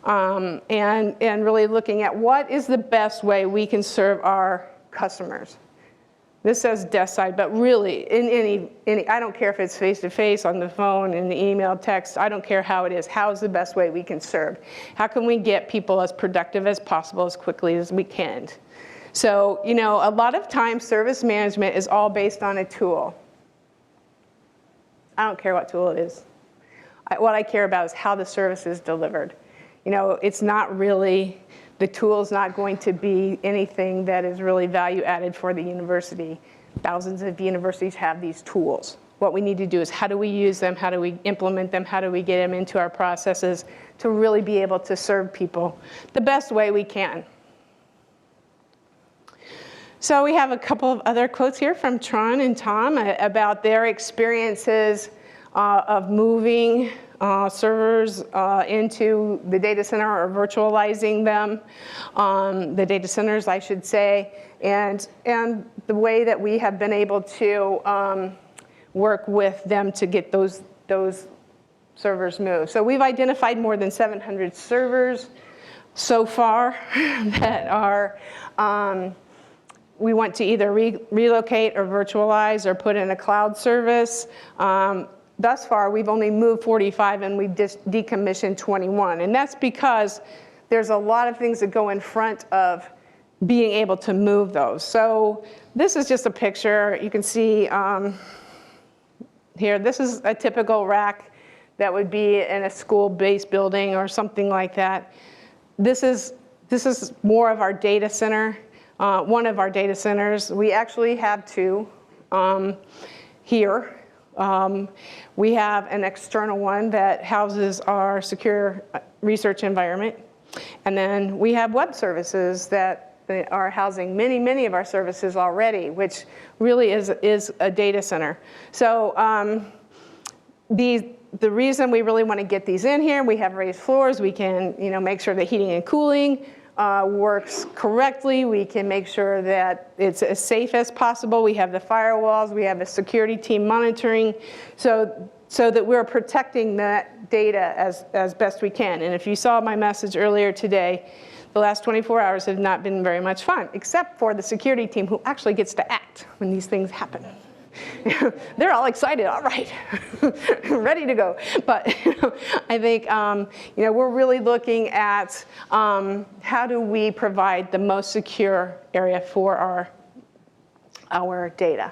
and really looking at what is the best way we can serve our customers. This says desk side, but really, in any, I don't care if it's face-to-face, on the phone, in the email, text, I don't care how it is. How is the best way we can serve? How can we get people as productive as possible as quickly as we can? So, a lot of times service management is all based on a tool. I don't care what tool it is. What I care about is how the service is delivered. It's not really, the tool's not going to be anything that is really value added for the university. Thousands of universities have these tools. What we need to do is how do we use them, how do we implement them, how do we get them into our processes to really be able to serve people the best way we can. So we have a couple of other quotes here from Tron and Tom about their experiences of moving servers into the data center or virtualizing them, the data centers, I should say, and the way that we have been able to work with them to get those servers moved. So we've identified more than 700 servers so far that are we want to either relocate or virtualize or put in a cloud service. Thus far, we've only moved 45 and we've decommissioned 21. And that's because there's a lot of things that go in front of being able to move those. So this is just a picture. You can see here, this is a typical rack that would be in a school-based building or something like that. This is more of our data center, one of our data centers. We actually have two here. We have an external one that houses our secure research environment. And then we have web services that are housing many of our services already, which really is a data center. So the reason we really want to get these in here, we have raised floors, we can make sure that heating and cooling works correctly. We can make sure that it's as safe as possible. We have the firewalls, we have a security team monitoring, so that we're protecting that data as best we can. And if you saw my message earlier today, the last 24 hours have not been very much fun, except for the security team who actually gets to act when these things happen. They're all excited, all right, ready to go. But I think we're really looking at how do we provide the most secure area for our data.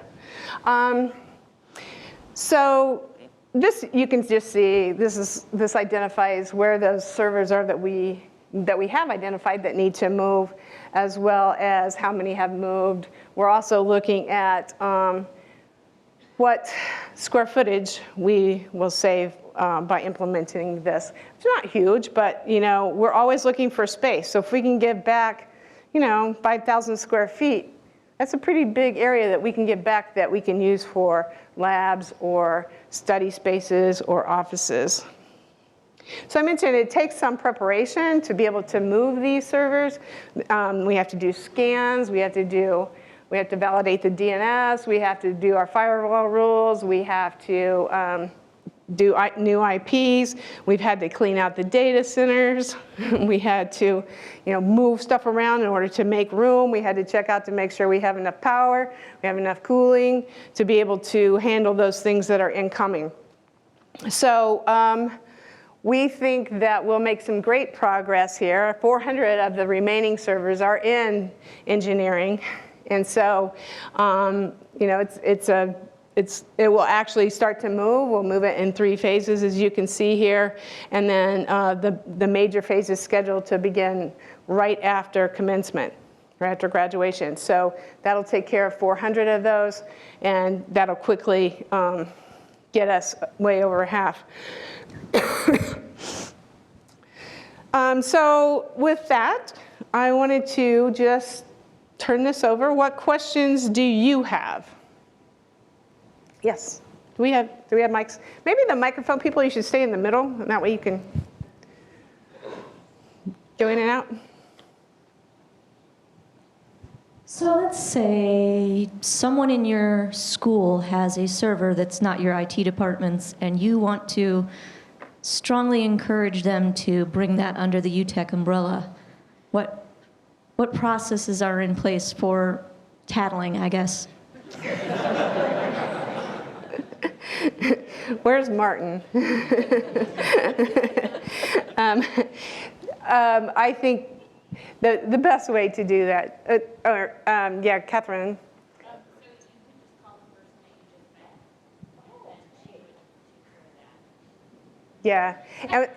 So this, you can just see, this identifies where those servers are that we have identified that need to move, as well as how many have moved. We're also looking at what square footage we will save by implementing this. It's not huge, but we're always looking for space. So if we can give back 5,000 square feet, that's a pretty big area that we can give back that we can use for labs or study spaces or offices. So I mentioned it takes some preparation to be able to move these servers. We have to do scans, we have to do We have to validate the DNS. We have to do our firewall rules. We have to do new IPs. We've had to clean out the data centers. We had to, move stuff around in order to make room. We had to check out to make sure we have enough power, we have enough cooling to be able to handle those things that are incoming. So we think that we'll make some great progress here. 400 of the remaining servers are in engineering. And so, it will actually start to move. We'll move it in 3 phases, as you can see here. And then the major phase is scheduled to begin right after commencement, right after graduation. So that'll take care of 400 of those, and that'll quickly get us way over half. So with that, I wanted to just turn this over. What questions do you have? Yes. Do we have mics? Maybe the microphone people, you should stay in the middle, and that way you can go in and out. So let's say someone in your school has a server that's not your IT department's, and you want to strongly encourage them to bring that under the UTech umbrella. What processes are in place for tattling, I guess? Where's Martin? I think the best way to do that, Catherine. Yeah,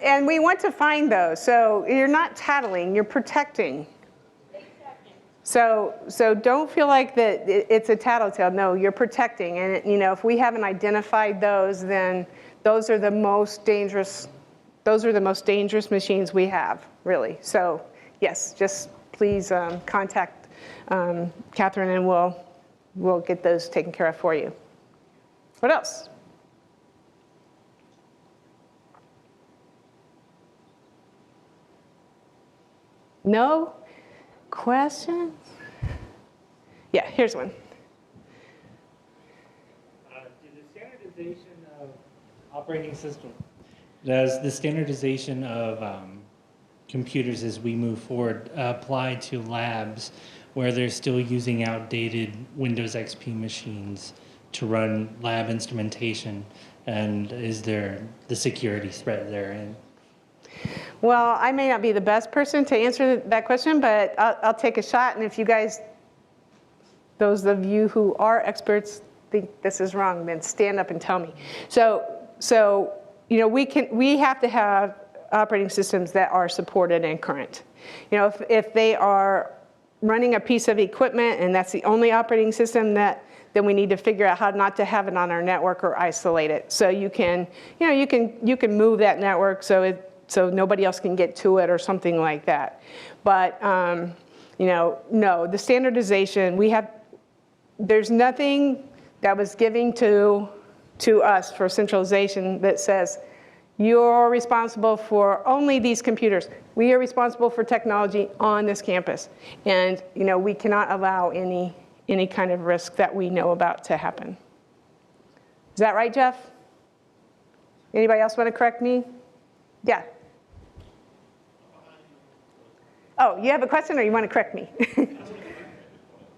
and we want to find those. So you're not tattling, you're protecting. So don't feel like that it's a tattletale. No, you're protecting. And if we haven't identified those, then those are the most dangerous machines we have, really. So yes, just please contact Catherine, and we'll get those taken care of for you. What else? No questions? Yeah, here's one. Does the standardization of computers as we move forward apply to labs where they're still using outdated Windows XP machines to run lab instrumentation? And is there the security threat therein? Well, I may not be the best person to answer that question, but I'll take a shot. And if you guys, those of you who are experts, think this is wrong, then stand up and tell me. So we have to have operating systems that are supported and current. If they are running a piece of equipment and that's the only operating system then we need to figure out how not to have it on our network or isolate it. So you can move that network so nobody else can get to it or something like that. But no, the standardization, there's nothing that was given to us for centralization that says, you're responsible for only these computers. We are responsible for technology on this campus. And we cannot allow any kind of risk that we know about to happen. Is that right, Jeff? Anybody else want to correct me? Yeah. Oh, you have a question or you want to correct me?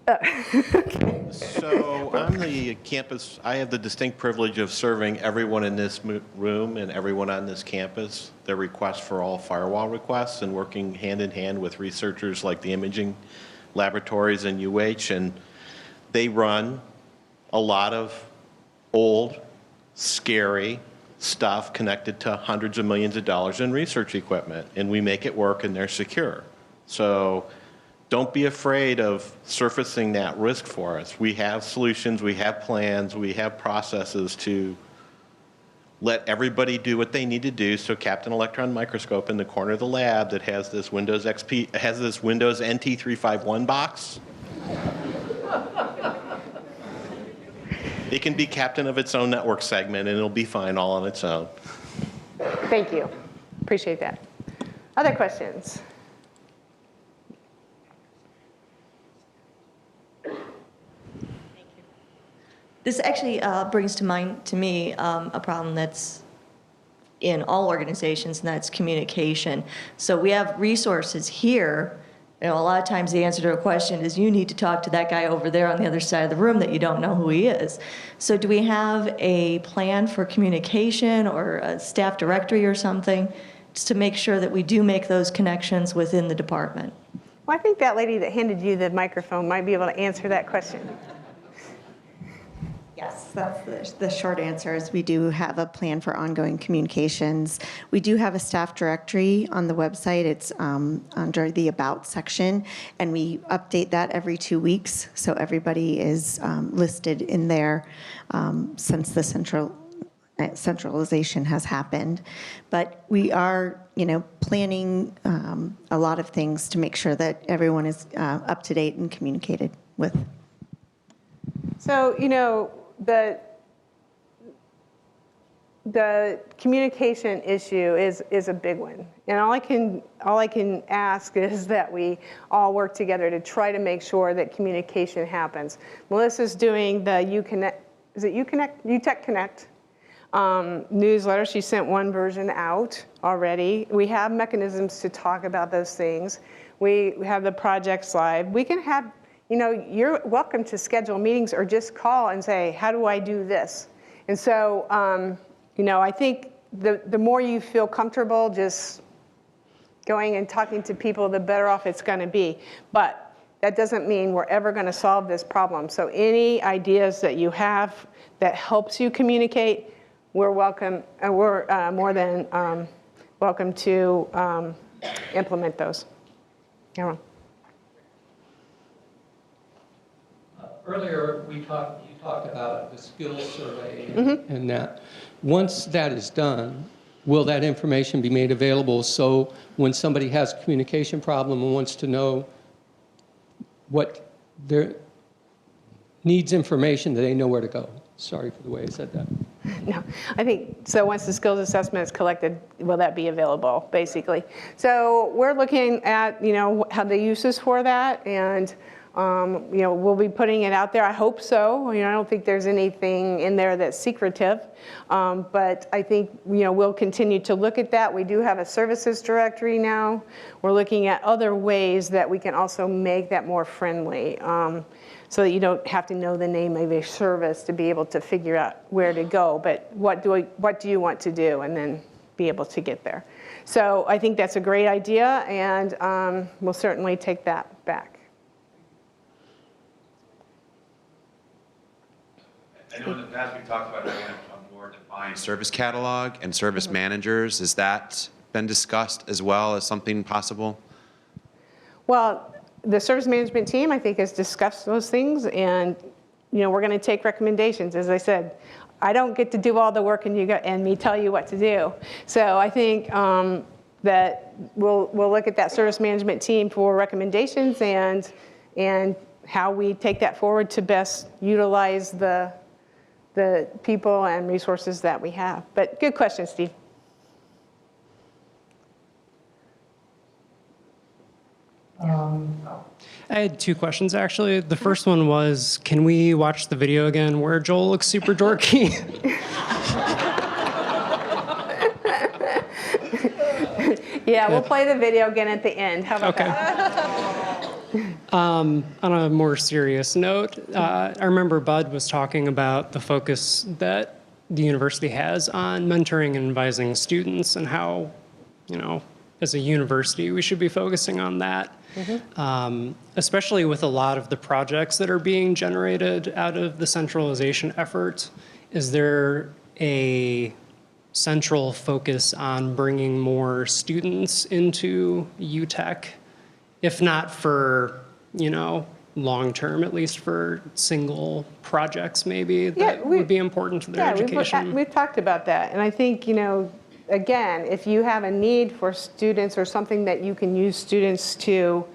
Okay. So on the campus, I have the distinct privilege of serving everyone in this room and everyone on this campus, their requests for all firewall requests, and working hand in hand with researchers like the imaging laboratories and UH, and they run a lot of old, scary stuff connected to hundreds of millions of dollars in research equipment, and we make it work and they're secure. So don't be afraid of surfacing that risk for us. We have solutions, we have plans, we have processes to let everybody do what they need to do. So Captain Electron Microscope in the corner of the lab that has this Windows XP, has this Windows NT351 box, it can be captain of its own network segment and it'll be fine all on its own. Thank you. Appreciate that. Other questions? This actually brings to mind, to me, a problem that's in all organizations, and that's communication. So we have resources here. You know, a lot of times the answer to a question is you need to talk to that guy over there on the other side of the room that you don't know who he is. So do we have a plan for communication or a staff directory or something just to make sure that we do make those connections within the department? Well, I think that lady that handed you the microphone might be able to answer that question. Yes, that's the short answer is we do have a plan for ongoing communications. We do have a staff directory on the website. It's under the About section, and we update that every 2 weeks. So everybody is listed in there since the centralization has happened. But we are, planning a lot of things to make sure that everyone is up to date and communicated with. So, the communication issue is a big one. And all I can ask is that we all work together to try to make sure that communication happens. Melissa's doing the UConnect, is it UConnect? UTech Connect newsletter. She sent one version out already. We have mechanisms to talk about those things. We have the projects live. We can have, you're welcome to schedule meetings or just call and say, how do I do this? And so, I think the more you feel comfortable just going and talking to people, the better off it's going to be. But that doesn't mean we're ever going to solve this problem. So any ideas that you have that helps you communicate, we're welcome. We're more than welcome to implement those. Aaron. Earlier, you talked about the skills survey and that. Once that is done, will that information be made available so when somebody has a communication problem and wants to know what their needs information, that they know where to go? Sorry for the way I said that. No, I think, so once the skills assessment is collected, will that be available, basically? So we're looking at, how the uses for that, and we'll be putting it out there. I hope so. I don't think there's anything in there that's secretive, but I think we'll continue to look at that. We do have a services directory now. We're looking at other ways that we can also make that more friendly, so that you don't have to know the name of a service to be able to figure out where to go. But what do you want to do, and then be able to get there. So I think that's a great idea, and we'll certainly take that back. I know in the past we talked about having a more defined service catalog and service managers. Has that been discussed as well as something possible? Well, the service management team, I think, has discussed those things, and we're going to take recommendations. As I said, I don't get to do all the work, and me tell you what to do. So I think that we'll look at that service management team for recommendations and how we take that forward to best utilize the people and resources that we have. But good question, Steve. I had two questions, actually. The first one was, can we watch the video again where Joel looks super dorky? Yeah, we'll play the video again at the end. How about that? On a more serious note, I remember Bud was talking about the focus that the university has on mentoring and advising students, and how, as a university, we should be focusing on that. Especially with a lot of the projects that are being generated out of the centralization effort. Is there a central focus on bringing more students into UTech? If not for, long term, at least for single projects maybe that would be important to their education? We've talked about that. And I think, again, if you have a need for students or something that you can use students to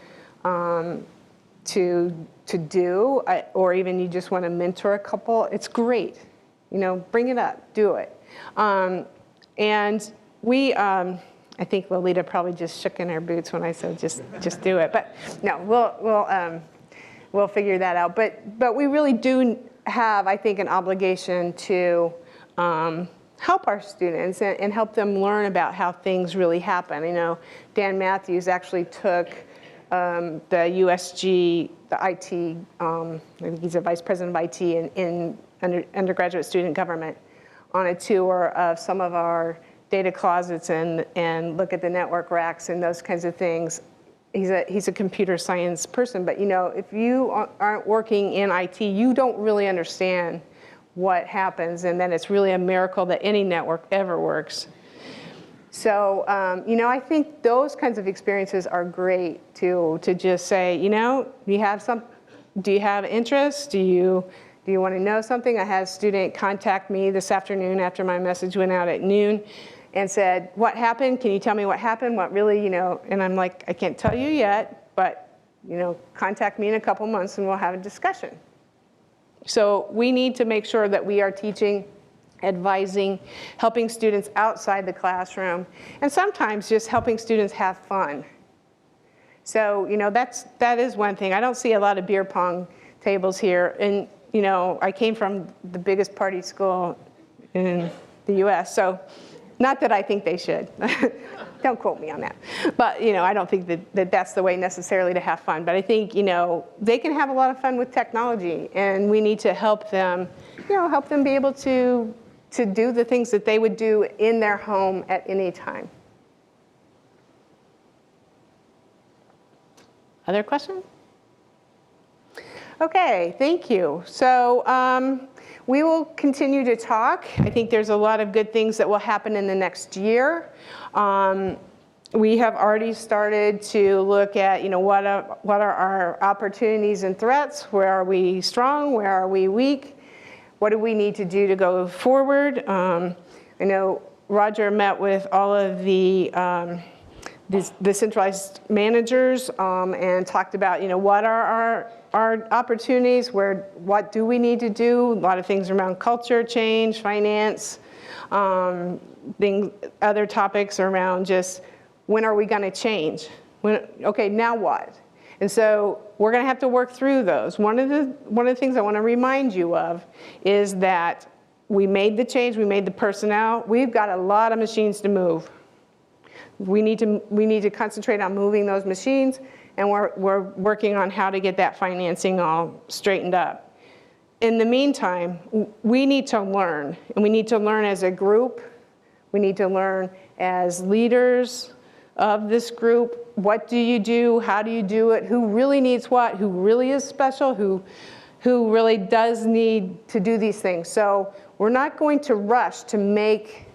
do, or even you just want to mentor a couple, it's great. Bring it up, do it. And we, I think Lolita probably just shook in her boots when I said just do it. But no, we'll figure that out. But we really do have, I think, an obligation to help our students and help them learn about how things really happen. You know, Dan Matthews actually took the USG, the IT, I think he's a vice president of IT in undergraduate student government, on a tour of some of our data closets and look at the network racks and those kinds of things. He's a computer science person, but you know, if you aren't working in IT, you don't really understand what happens, and then it's really a miracle that any network ever works. So, you know, I think those kinds of experiences are great to just say, you know, do you have interest? Do you want to know something? I had a student contact me this afternoon after my message went out at noon and said, what happened? Can you tell me what happened? What really, you know, and I'm like, I can't tell you yet, but, you know, contact me in a couple months and we'll have a discussion. So we need to make sure that we are teaching, advising, helping students outside the classroom, and sometimes just helping students have fun. So, you know, that is one thing. I don't see a lot of beer pong tables here, and, you know, I came from the biggest party school in the US, so not that I think they should. Don't quote me on that. But, you know, I don't think that that's the way necessarily to have fun. But I think, you know, they can have a lot of fun with technology, and we need to help them, you know, help them be able to do the things that they would do in their home at any time. Other questions? Okay, thank you. So we will continue to talk. I think there's a lot of good things that will happen in the next year. We have already started to look at, you know, what are our opportunities and threats? Where are we strong? Where are we weak? What do we need to do to go forward? I know Roger met with all of the centralized managers and talked about, you know, what are our opportunities, what do we need to do? A lot of things around culture change, finance, other topics around just when are we going to change? Okay, now what? And so we're going to have to work through those. One of the things I want to remind you of is that we made the change, we made the personnel. We've got a lot of machines to move. We need to concentrate on moving those machines, and we're working on how to get that financing all straightened up. In the meantime, we need to learn, and we need to learn as a group. We need to learn as leaders of this group. What do you do? How do you do it? Who really needs what? Who really is special? Who really does need to do these things? So we're not going to rush to make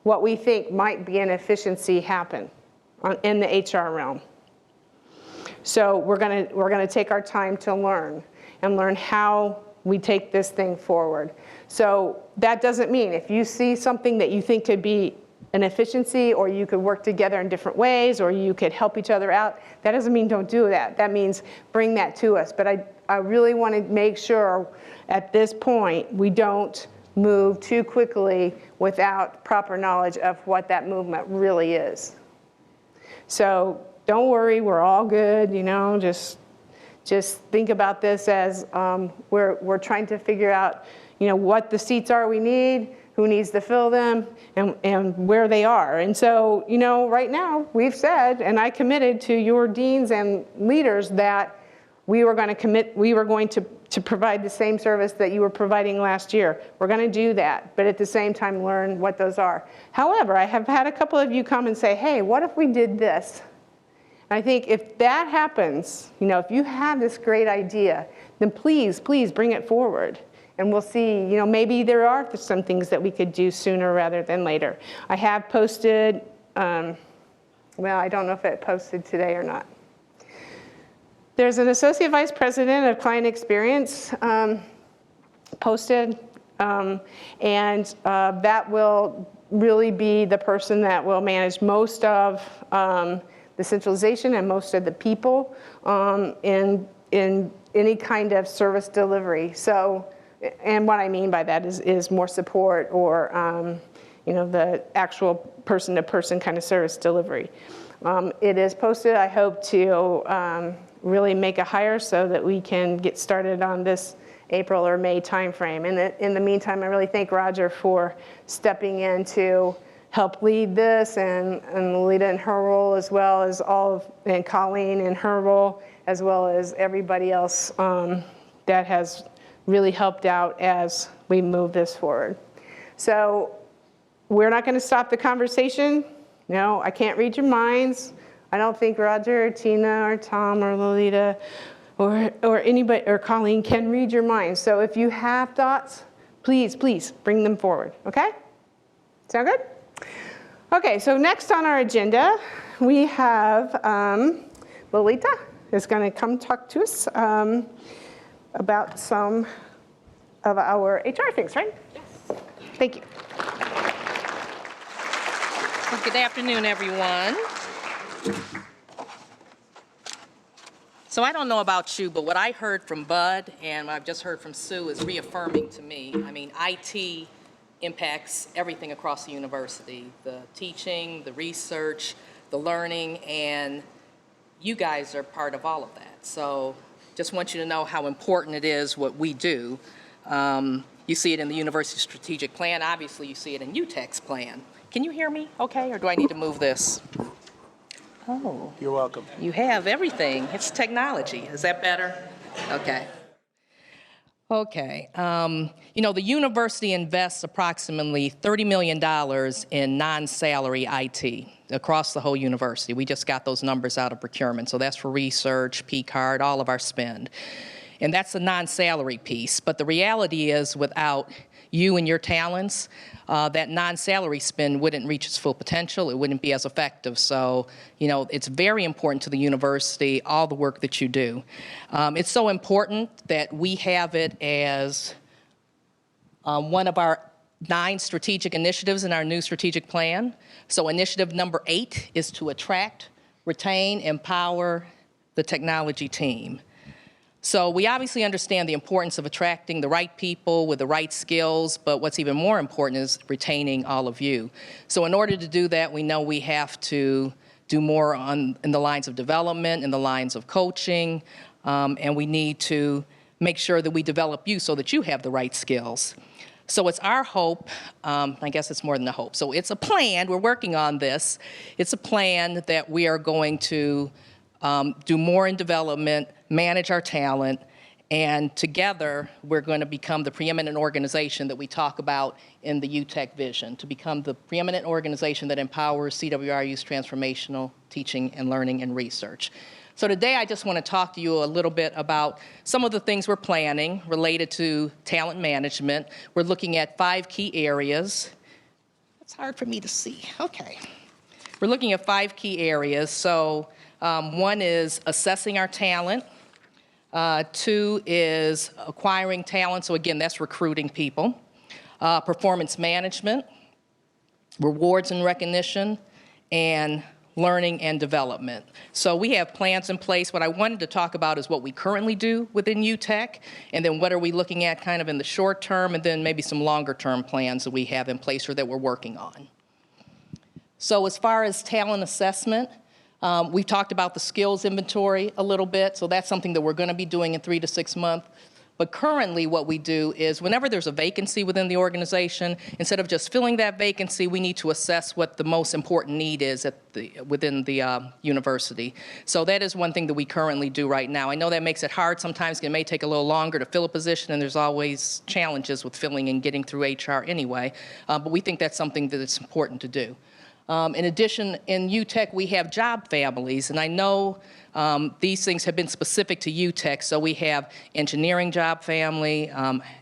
what we think might be an efficiency happen in the HR realm. So we're going to take our time to learn and learn how we take this thing forward. So that doesn't mean if you see something that you think could be an efficiency, or you could work together in different ways, or you could help each other out, that doesn't mean don't do that. That means bring that to us. But I really want to make sure at this point we don't move too quickly without proper knowledge of what that movement really is. So don't worry, we're all good, you know, just think about this as we're trying to figure out, you know, what the seats are we need, who needs to fill them, and where they are. And so, you know, right now we've said, and I committed to your deans and leaders that we were going to provide the same service that you were providing last year. We're going to do that, but at the same time learn what those are. However, I have had a couple of you come and say, hey, what if we did this? And I think if that happens, you know, if you have this great idea, then please bring it forward. And we'll see, you know, maybe there are some things that we could do sooner rather than later. I have posted, well, I don't know if it posted today or not. There's an Associate Vice President of Client Experience posted, and that will really be the person that will manage most of the centralization and most of the people in any kind of service delivery. So, and what I mean by that is more support or you know, the actual person-to-person kind of service delivery. It is posted. I hope to really make a hire so that we can get started on this April or May timeframe. In the meantime, I really thank Roger for stepping in to help lead this, and Lolita in her role, as well as and Colleen in her role, as well as everybody else that has really helped out as we move this forward. So we're not going to stop the conversation. No, I can't read your minds. I don't think Roger or Tina or Tom or Lolita or anybody or Colleen can read your minds. So if you have thoughts, please bring them forward, okay? Sound good? Okay, so next on our agenda, we have Lolita is going to come talk to us about some of our HR things, right? Yes. Thank you. Well, good afternoon, everyone. So I don't know about you, but what I heard from Bud and what I've just heard from Sue is reaffirming to me. I mean, IT impacts everything across the university, the teaching, the research, the learning, and you guys are part of all of that. So just want you to know how important it is what we do. You see it in the university strategic plan. Obviously, you see it in UTEC's plan. Can you hear me okay, or do I need to move this? Oh. You're welcome. You have everything. It's technology. Is that better? Okay. Okay. You know, the university invests approximately $30 million in non-salary IT across the whole university. We just got those numbers out of procurement. So that's for research, P-card, all of our spend. And that's the non-salary piece. But the reality is, without you and your talents, that non-salary spend wouldn't reach its full potential. It wouldn't be as effective. So, you know, it's very important to the university, all the work that you do. It's so important that we have it as one of our 9 strategic initiatives in our new strategic plan. So initiative number 8 is to attract, retain, empower the technology team. So we obviously understand the importance of attracting the right people with the right skills, but what's even more important is retaining all of you. So in order to do that, we know we have to do more in the lines of development, in the lines of coaching, and we need to make sure that we develop you so that you have the right skills. So it's our hope, I guess it's more than a hope. So it's a plan, we're working on this. It's a plan that we are going to do more in development, manage our talent, and together we're going to become the preeminent organization that we talk about in the UTEC vision, to become the preeminent organization that empowers CWRU's transformational teaching and learning and research. So today I just want to talk to you a little bit about some of the things we're planning related to talent management. We're looking at 5 key areas. It's hard for me to see. Okay. We're looking at 5 key areas. So one is assessing our talent. 2 is acquiring talent. So again, that's recruiting people. Performance management, rewards and recognition, and learning and development. So we have plans in place. What I wanted to talk about is what we currently do within UTEC, and then what are we looking at kind of in the short term, and then maybe some longer term plans that we have in place or that we're working on. So as far as talent assessment, we've talked about the skills inventory a little bit, so that's something that we're going to be doing in 3 to 6 months. But currently what we do is whenever there's a vacancy within the organization, instead of just filling that vacancy, we need to assess what the most important need is within the university. So that is one thing that we currently do right now. I know that makes it hard. Sometimes it may take a little longer to fill a position, and there's always challenges with filling and getting through HR anyway. But we think that's something that it's important to do. In addition, in UTEC, we have job families, and I know these things have been specific to UTEC, so we have engineering job family,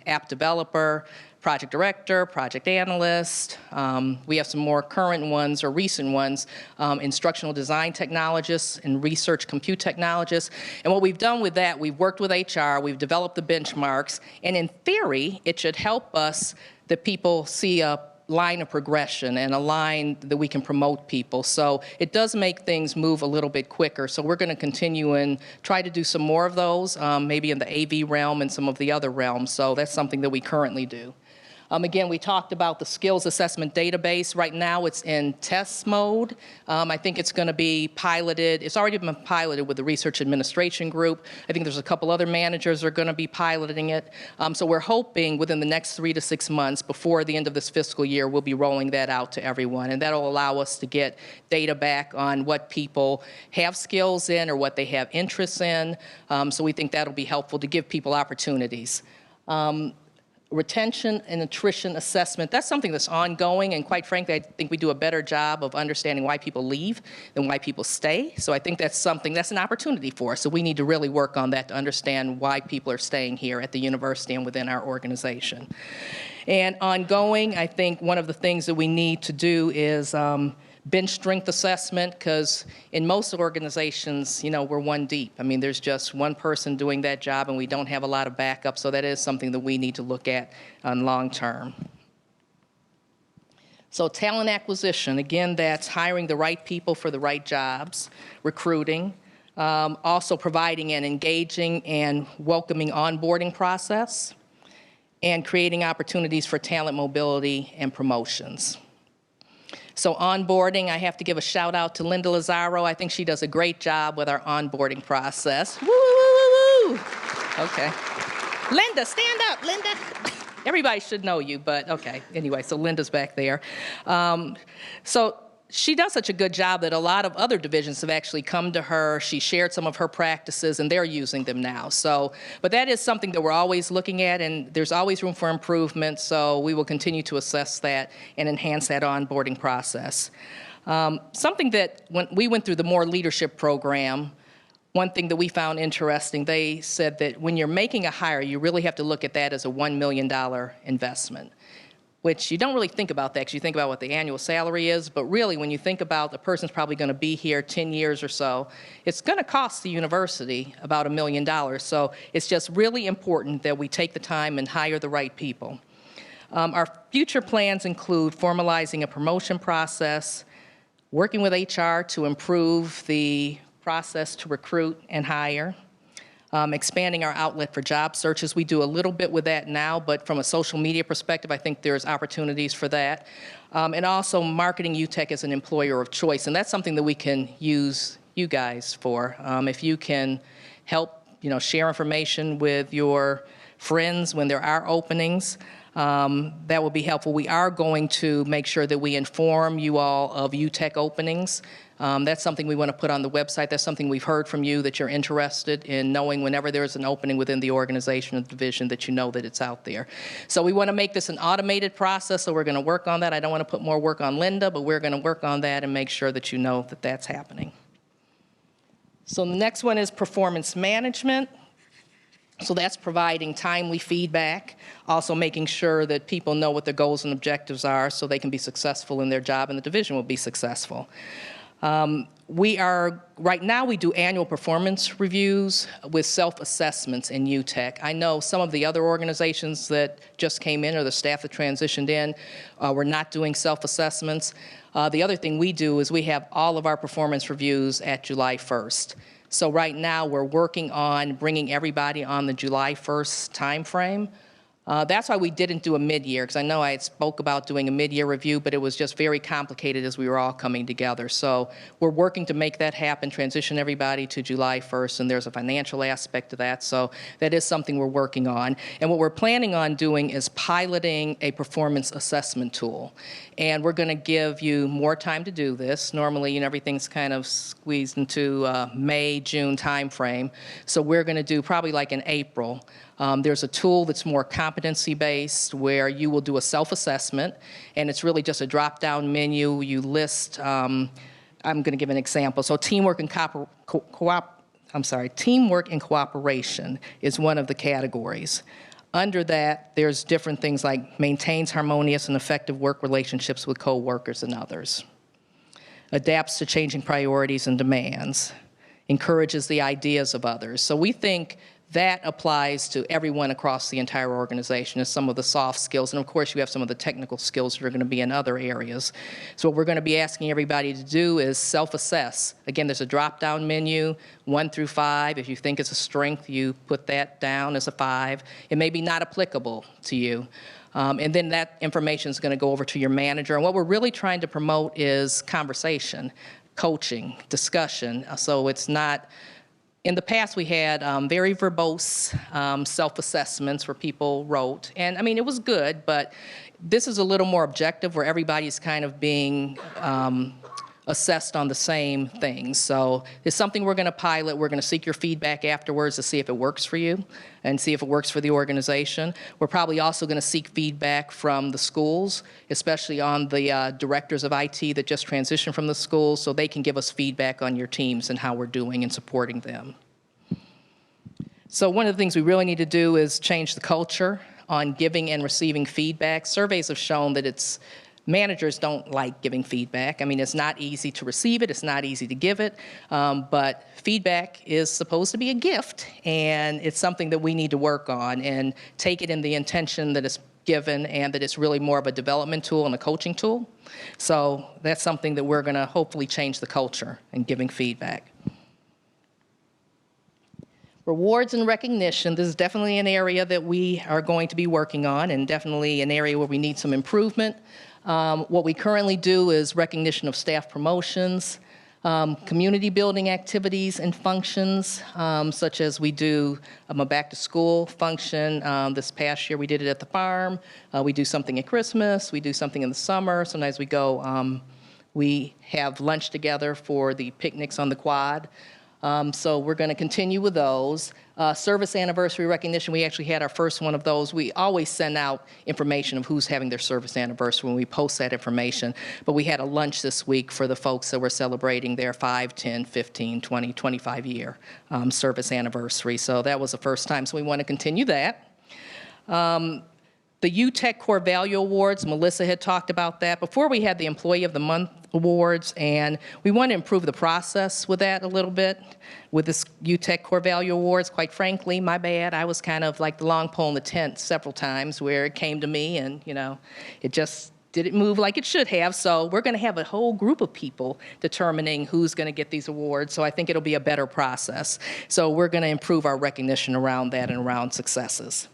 app developer, project director, project analyst. We have some more current ones or recent ones, instructional design technologists and research compute technologists. And what we've done with that, we've worked with HR, we've developed the benchmarks, and in theory, it should help us that people see a line of progression and a line that we can promote people. So it does make things move a little bit quicker. So we're going to continue and try to do some more of those, maybe in the AV realm and some of the other realms. So that's something that we currently do. Again, we talked about the skills assessment database. Right now, it's in test mode. I think it's going to be piloted. It's already been piloted with the research administration group. I think there's a couple other managers that are going to be piloting it. So we're hoping within the next 3 to 6 months, before the end of this fiscal year, we'll be rolling that out to everyone. And that'll allow us to get data back on what people have skills in or what they have interests in. So we think that'll be helpful to give people opportunities. Retention and attrition assessment, that's something that's ongoing, and quite frankly, I think we do a better job of understanding why people leave than why people stay. So I think that's an opportunity for us. So we need to really work on that to understand why people are staying here at the university and within our organization. And ongoing, I think one of the things that we need to do is bench strength assessment, because in most organizations, we're one deep. I mean, there's just one person doing that job, and we don't have a lot of backup, so that is something that we need to look at on long term. So talent acquisition, again, that's hiring the right people for the right jobs, recruiting, also providing an engaging and welcoming onboarding process, and creating opportunities for talent mobility and promotions. So onboarding, I have to give a shout out to Linda Lazaro. I think she does a great job with our onboarding process. Woo, woo, woo, woo. Okay. Linda, stand up, Linda. Everybody should know you, but okay. Anyway, so Linda's back there. So she does such a good job that a lot of other divisions have actually come to her. She shared some of her practices, and they're using them now. So, but that is something that we're always looking at, and there's always room for improvement. So we will continue to assess that and enhance that onboarding process. Something that when we went through the More Leadership program, one thing that we found interesting, they said that when you're making a hire, you really have to look at that as a $1 million investment, which you don't really think about that because you think about what the annual salary is, but really when you think about the person's probably going to be here 10 years or so, it's going to cost the university about $1 million. So it's just really important that we take the time and hire the right people. Our future plans include formalizing a promotion process, working with HR to improve the process to recruit and hire, expanding our outlet for job searches. We do a little bit with that now, but from a social media perspective, I think there's opportunities for that. And also marketing UTEC as an employer of choice, and that's something that we can use you guys for. If you can help, share information with your friends when there are openings, that will be helpful. We are going to make sure that we inform you all of UTEC openings. That's something we want to put on the website. That's something we've heard from you, that you're interested in knowing whenever there's an opening within the organization or division that you know that it's out there. So we want to make this an automated process, so we're going to work on that. I don't want to put more work on Linda, but we're going to work on that and make sure that you know that that's happening. So the next one is performance management. So that's providing timely feedback, also making sure that people know what their goals and objectives are so they can be successful in their job and the division will be successful. Right now we do annual performance reviews with self-assessments in UTEC. I know some of the other organizations that just came in or the staff that transitioned in were not doing self-assessments. The other thing we do is we have all of our performance reviews at July 1st. So right now we're working on bringing everybody on the July 1st timeframe. That's why we didn't do a mid-year, because I know I had spoke about doing a mid-year review, but it was just very complicated as we were all coming together. So we're working to make that happen, transition everybody to July 1st, and there's a financial aspect to that. So that is something we're working on. And what we're planning on doing is piloting a performance assessment tool. And we're going to give you more time to do this. Normally, everything's kind of squeezed into May, June timeframe. So we're going to do probably like in April. There's a tool that's more competency-based where you will do a self-assessment, and it's really just a drop-down menu. You list, I'm going to give an example. So teamwork and teamwork and cooperation is one of the categories. Under that, there's different things like maintains harmonious and effective work relationships with coworkers and others, adapts to changing priorities and demands, encourages the ideas of others. So we think that applies to everyone across the entire organization as some of the soft skills. And of course, you have some of the technical skills that are going to be in other areas. So what we're going to be asking everybody to do is self-assess. Again, there's a drop-down menu, 1 through 5. If you think it's a strength, you put that down as a 5. It may be not applicable to you. And then that information is going to go over to your manager. And what we're really trying to promote is conversation, coaching, discussion. So it's not, in the past we had very verbose self-assessments where people wrote. And I mean, it was good, but this is a little more objective where everybody's kind of being assessed on the same things. So it's something we're going to pilot. We're going to seek your feedback afterwards to see if it works for you and see if it works for the organization. We're probably also going to seek feedback from the schools, especially on the directors of IT that just transitioned from the schools, so they can give us feedback on your teams and how we're doing and supporting them. So one of the things we really need to do is change the culture on giving and receiving feedback. Surveys have shown that managers don't like giving feedback. I mean, it's not easy to receive it, it's not easy to give it, but feedback is supposed to be a gift, and it's something that we need to work on and take it in the intention that it's given and that it's really more of a development tool and a coaching tool. So that's something that we're going to hopefully change the culture in giving feedback. Rewards and recognition, this is definitely an area that we are going to be working on and definitely an area where we need some improvement. What we currently do is recognition of staff promotions, community building activities and functions, such as we do a back to school function. This past year we did it at the farm. We do something at Christmas. We do something in the summer. Sometimes we go, we have lunch together for the picnics on the quad. So we're going to continue with those. Service anniversary recognition, we actually had our first one of those. We always send out information of who's having their service anniversary when we post that information. But we had a lunch this week for the folks that were celebrating their 5, 10, 15, 20, 25-year service anniversary. So that was the first time, so we want to continue that. The UTech Core Value Awards, Melissa had talked about that. Before we had the Employee of the Month Awards, and we want to improve the process with that a little bit. With this UTech Core Value Awards, quite frankly, my bad. I was kind of like the long pole in the tent several times where it came to me and, you know, it just didn't move like it should have. So we're going to have a whole group of people determining who's going to get these awards. So I think it'll be a better process. So we're going to improve our recognition around that and around successes.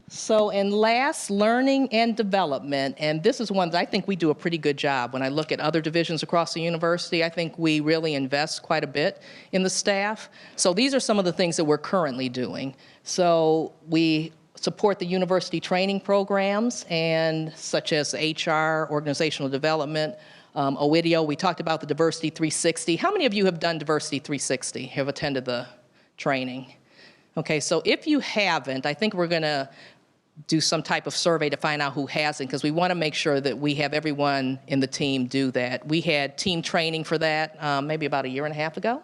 So, and last, learning and development, and this is one that I think we do a pretty good job. When I look at other divisions across the university, I think we really invest quite a bit in the staff. So these are some of the things that we're currently doing. So we support the university training programs, and such as HR, organizational development, OIDIO. We talked about the Diversity 360. How many of you have done Diversity 360, have attended the training? Okay, so if you haven't, I think we're going to do some type of survey to find out who hasn't, because we want to make sure that we have everyone in the team do that. We had team training for that maybe about 1.5 years ago.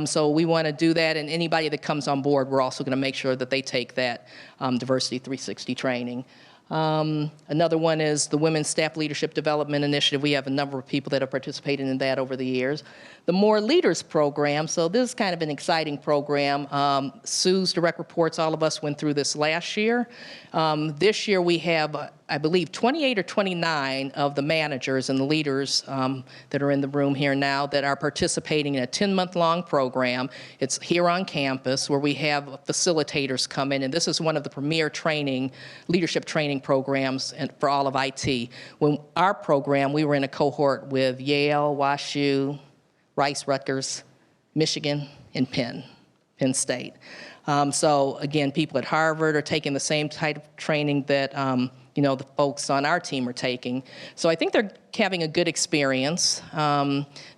So we want to do that, and anybody that comes on board, we're also going to make sure that they take that Diversity 360 training. Another one is the Women's Staff Leadership Development Initiative. We have a number of people that have participated in that over the years. The More Leaders program, so this is kind of an exciting program. Sue's direct reports, all of us went through this last year. This year we have, I believe, 28 or 29 of the managers and the leaders that are in the room here now that are participating in a 10-month-long program. It's here on campus where we have facilitators come in, and this is one of the premier leadership training programs for all of IT. When our program, we were in a cohort with Yale, WashU, Rice, Rutgers, Michigan, and Penn State. So again, people at Harvard are taking the same type of training that you know, the folks on our team are taking. So I think they're having a good experience.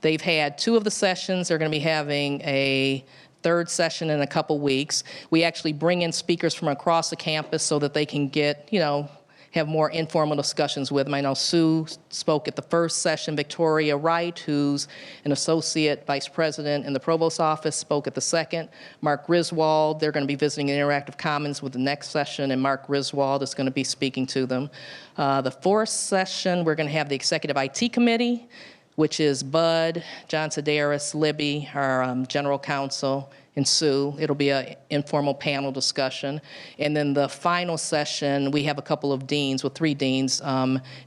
They've had 2 of the sessions. They're going to be having a 3rd session in a couple weeks. We actually bring in speakers from across the campus so that they can get, you know, have more informal discussions with them. I know Sue spoke at the first session. Victoria Wright, who's an associate vice president in the provost's office, spoke at the second. Mark Griswold, they're going to be visiting Interactive Commons with the next session, and Mark Griswold is going to be speaking to them. The 4th session, we're going to have the Executive IT Committee, which is Bud, John Sedaris, Libby, our general counsel, and Sue. It'll be an informal panel discussion. And then the final session, we have a couple of deans, well, 3 deans.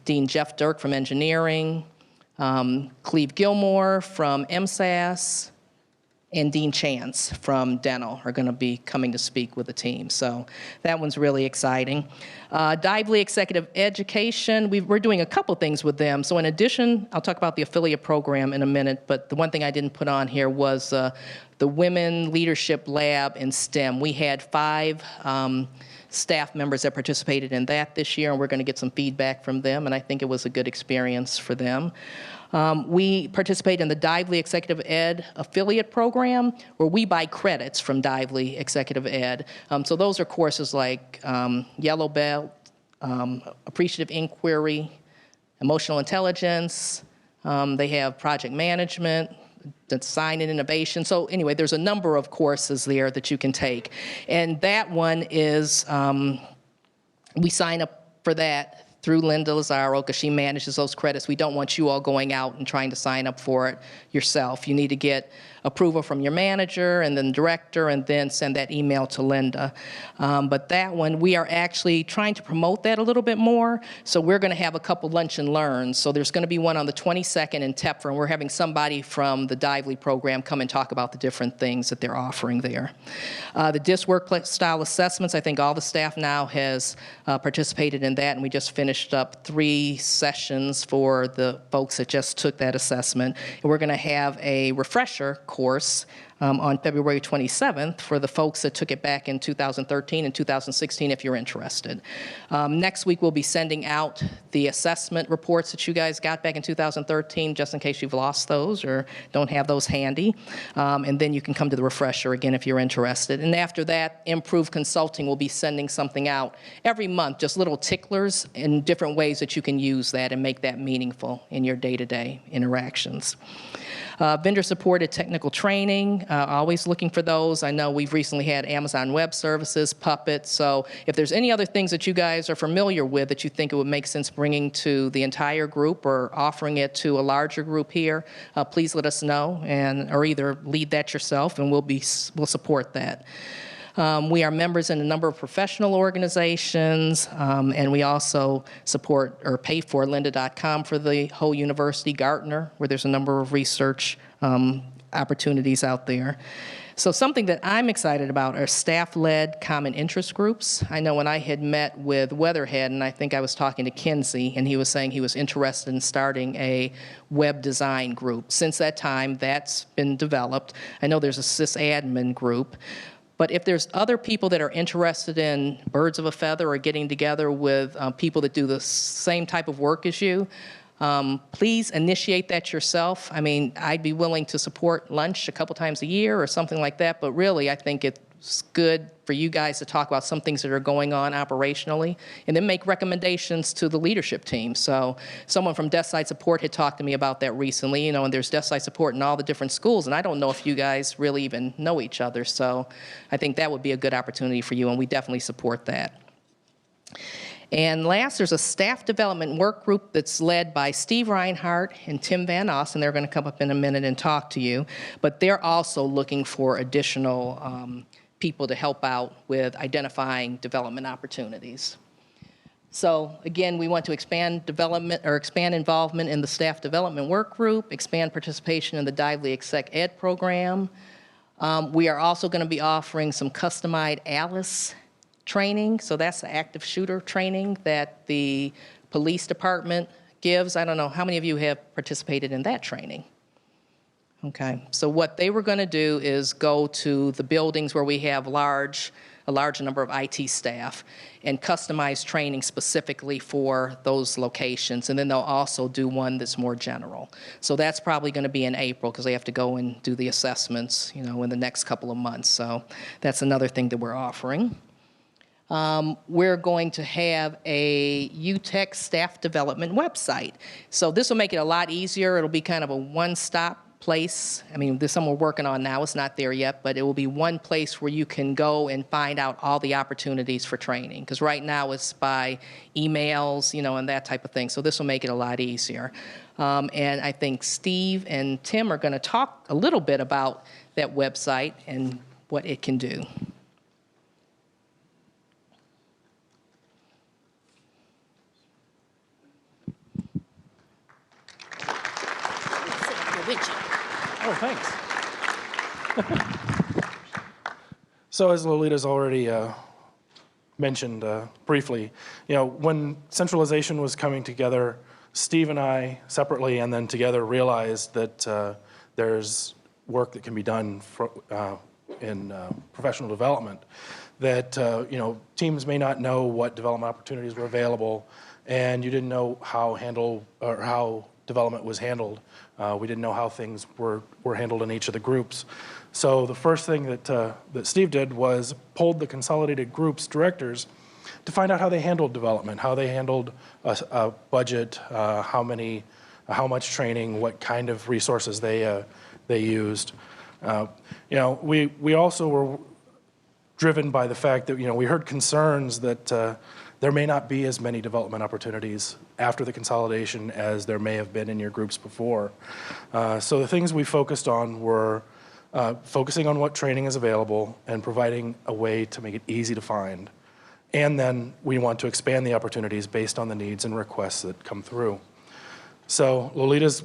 Dean Jeff Dirk from engineering, Cleve Gilmore from MSAS, and Dean Chance from Dental are going to be coming to speak with the team. So that one's really exciting. Dively Executive Education, we're doing a couple things with them. So in addition, I'll talk about the affiliate program in a minute, but the one thing I didn't put on here was the Women Leadership Lab in STEM. We had 5 staff members that participated in that this year, and we're going to get some feedback from them, and I think it was a good experience for them. We participate in the Dively Executive Ed affiliate program, where we buy credits from Dively Executive Ed. So those are courses like Yellow Belt, Appreciative Inquiry, Emotional Intelligence. They have Project Management, Design and Innovation. So anyway, there's a number of courses there that you can take. And that one is, we sign up for that through Linda Lazaro because she manages those credits. We don't want you all going out and trying to sign up for it yourself. You need to get approval from your manager and then director and then send that email to Linda. But that one, we are actually trying to promote that a little bit more. So we're going to have a couple lunch and learns. So there's going to be one on the 22nd in Tepfer, and we're having somebody from the Dively program come and talk about the different things that they're offering there. The DIS workplace style assessments, I think all the staff now has participated in that, and we just finished up 3 sessions for the folks that just took that assessment. And we're going to have a refresher course on February 27th for the folks that took it back in 2013 and 2016 if you're interested. Next week we'll be sending out the assessment reports that you guys got back in 2013 just in case you've lost those or don't have those handy. And then you can come to the refresher again if you're interested. And after that, Improved Consulting will be sending something out every month, just little ticklers in different ways that you can use that and make that meaningful in your day-to-day interactions. Vendor-supported technical training, always looking for those. I know we've recently had Amazon Web Services, Puppet, so if there's any other things that you guys are familiar with that you think it would make sense bringing to the entire group or offering it to a larger group here, please let us know, or either lead that yourself and we'll support that. We are members in a number of professional organizations, and we also support or pay for lynda.com for the whole university, Gartner, where there's a number of research opportunities out there. So something that I'm excited about are staff-led common interest groups. I know when I had met with Weatherhead, and I think I was talking to Kinsey, and he was saying he was interested in starting a web design group. Since that time, that's been developed. I know there's a sysadmin group. But if there's other people that are interested in birds of a feather or getting together with people that do the same type of work as you, please initiate that yourself. I mean, I'd be willing to support lunch a couple times a year or something like that, but really I think it's good for you guys to talk about some things that are going on operationally and then make recommendations to the leadership team. So someone from Desk Side Support had talked to me about that recently, and there's Desk Side Support in all the different schools, and I don't know if you guys really even know each other. So I think that would be a good opportunity for you, and we definitely support that. And last, there's a staff development work group that's led by Steve Reinhardt and Tim Van Oss, and they're going to come up in a minute and talk to you. But they're also looking for additional people to help out with identifying development opportunities. So again, we want to expand involvement in the staff development work group, expand participation in the Dively Exec Ed program. We are also going to be offering some customized ALICE training. So that's the active shooter training that the police department gives. I don't know, how many of you have participated in that training? Okay, so what they were going to do is go to the buildings where we have a large number of IT staff and customize training specifically for those locations. And then they'll also do one that's more general. So that's probably going to be in April because they have to go and do the assessments, in the next couple of months. So that's another thing that we're offering. We're going to have a UTech staff development website. So this will make it a lot easier. It'll be kind of a one-stop place. I mean, there's some we're working on now. It's not there yet, but it will be one place where you can go and find out all the opportunities for training. Because right now it's by emails, and that type of thing. So this will make it a lot easier. And I think Steve and Tim are going to talk a little bit about that website and what it can do. Oh, thanks. So as Lolita's already mentioned briefly, when centralization was coming together, Steve and I separately and then together realized that there's work that can be done in professional development, that teams may not know what development opportunities were available, and you didn't know how development was handled. We didn't know how things were handled in each of the groups. So the first thing that Steve did was pulled the consolidated groups directors to find out how they handled development, how they handled a budget, how much training, what kind of resources they used. We also were driven by the fact that we heard concerns that there may not be as many development opportunities after the consolidation as there may have been in your groups before. So the things we focused on were focusing on what training is available and providing a way to make it easy to find. And then we want to expand the opportunities based on the needs and requests that come through. So Lolita's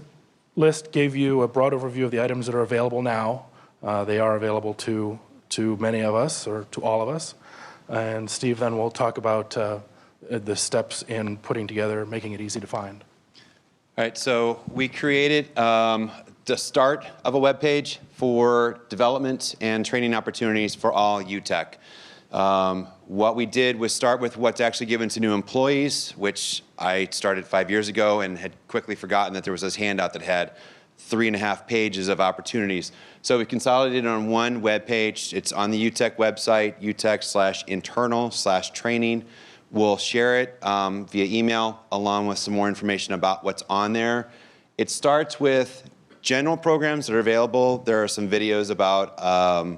list gave you a broad overview of the items that are available now. They are available to many of us, or to all of us. And Steve then will talk about the steps in putting together, making it easy to find. All right, so we created the start of a web page for development and training opportunities for all UTech. What we did was start with what's actually given to new employees, which I started 5 years ago and had quickly forgotten that there was this handout that had 3.5 pages of opportunities. So we consolidated on one web page. It's on the UTech website, utech/internal/training. We'll share it via email along with some more information about what's on there. It starts with general programs that are available. There are some videos about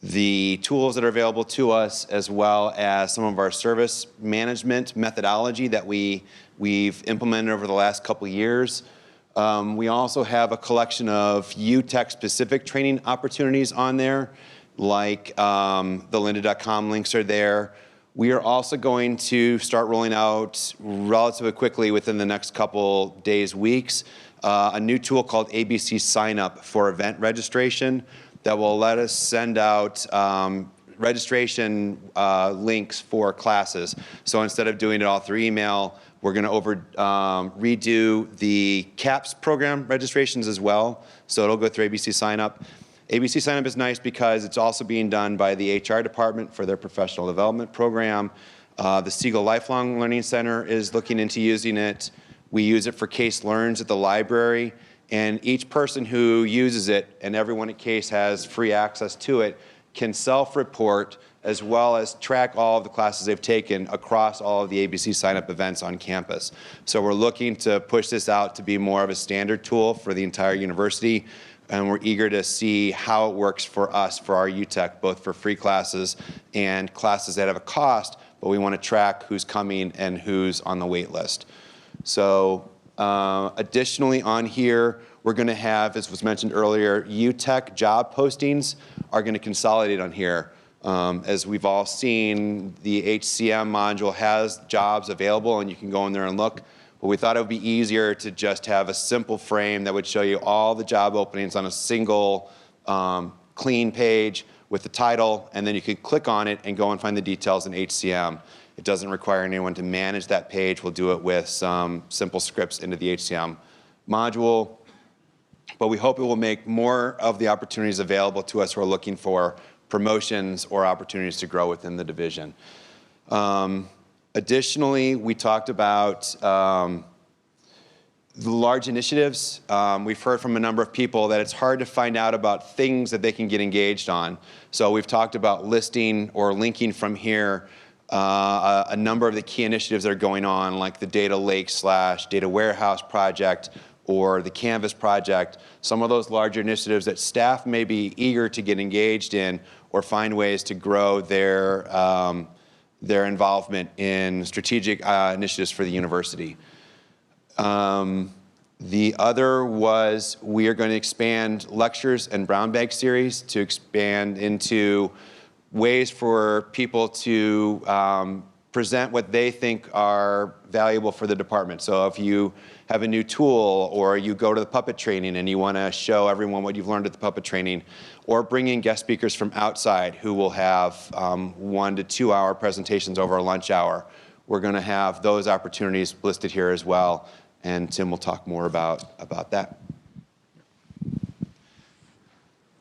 the tools that are available to us, as well as some of our service management methodology that we've implemented over the last couple of years. We also have a collection of UTech-specific training opportunities on there, like the lynda.com links are there. We are also going to start rolling out relatively quickly within the next couple days, weeks, a new tool called ABC Sign Up for event registration that will let us send out registration links for classes. So instead of doing it all through email, we're going to redo the CAPS program registrations as well. So it'll go through ABC Sign Up. ABC Sign Up is nice because it's also being done by the HR department for their professional development program. The Siegel Lifelong Learning Center is looking into using it. We use it for Case Learns at the library. And each person who uses it, and everyone at Case has free access to it, can self-report as well as track all of the classes they've taken across all of the ABC sign-up events on campus. So we're looking to push this out to be more of a standard tool for the entire university, and we're eager to see how it works for us, for our UTech, both for free classes and classes that have a cost, but we want to track who's coming and who's on the wait list. So additionally on here, we're going to have, as was mentioned earlier, UTech job postings are going to consolidate on here. As we've all seen, the HCM module has jobs available and you can go in there and look. But we thought it would be easier to just have a simple frame that would show you all the job openings on a single clean page with the title, and then you could click on it and go and find the details in HCM. It doesn't require anyone to manage that page. We'll do it with some simple scripts into the HCM module. But we hope it will make more of the opportunities available to us who are looking for promotions or opportunities to grow within the division. Additionally, we talked about the large initiatives. We've heard from a number of people that it's hard to find out about things that they can get engaged on. So we've talked about listing or linking from here a number of the key initiatives that are going on, like the Data Lake / Data Warehouse project or the Canvas project, some of those larger initiatives that staff may be eager to get engaged in or find ways to grow their involvement in strategic initiatives for the university. The other was we are going to expand lectures and brown bag series to expand into ways for people to present what they think are valuable for the department. So if you have a new tool, or you go to the puppet training and you want to show everyone what you've learned at the puppet training, or bring in guest speakers from outside who will have 1 to 2 hour presentations over a lunch hour, we're going to have those opportunities listed here as well. And Tim will talk more about that.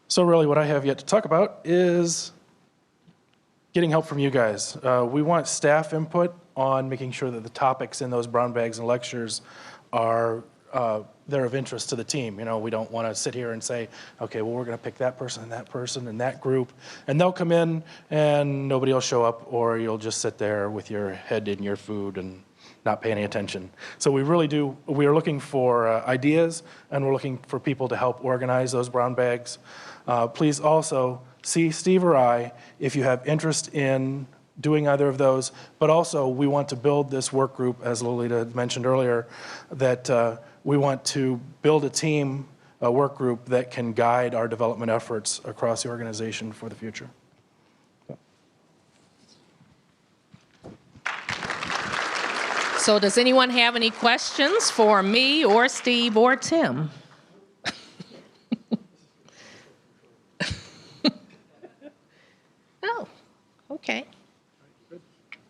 So really what I have yet to talk about is getting help from you guys. We want staff input on making sure that the topics in those brown bags and lectures are they're of interest to the team. You know, we don't want to sit here and say, okay, well, we're going to pick that person and that group, and they'll come in and nobody will show up, or you'll just sit there with your head in your food and not pay any attention. So we are looking for ideas, and we're looking for people to help organize those brown bags. Please also see Steve or I if you have interest in doing either of those, but also we want to build this work group, as Lolita mentioned earlier, that we want to build a team, a work group that can guide our development efforts across the organization for the future. So does anyone have any questions for me or Steve or Tim? Oh, okay.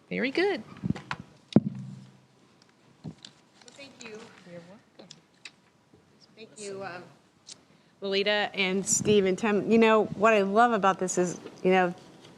Very good. Thank you. You're welcome. Thank you, Lolita and Steve and Tim. You know, what I love about this is, you know,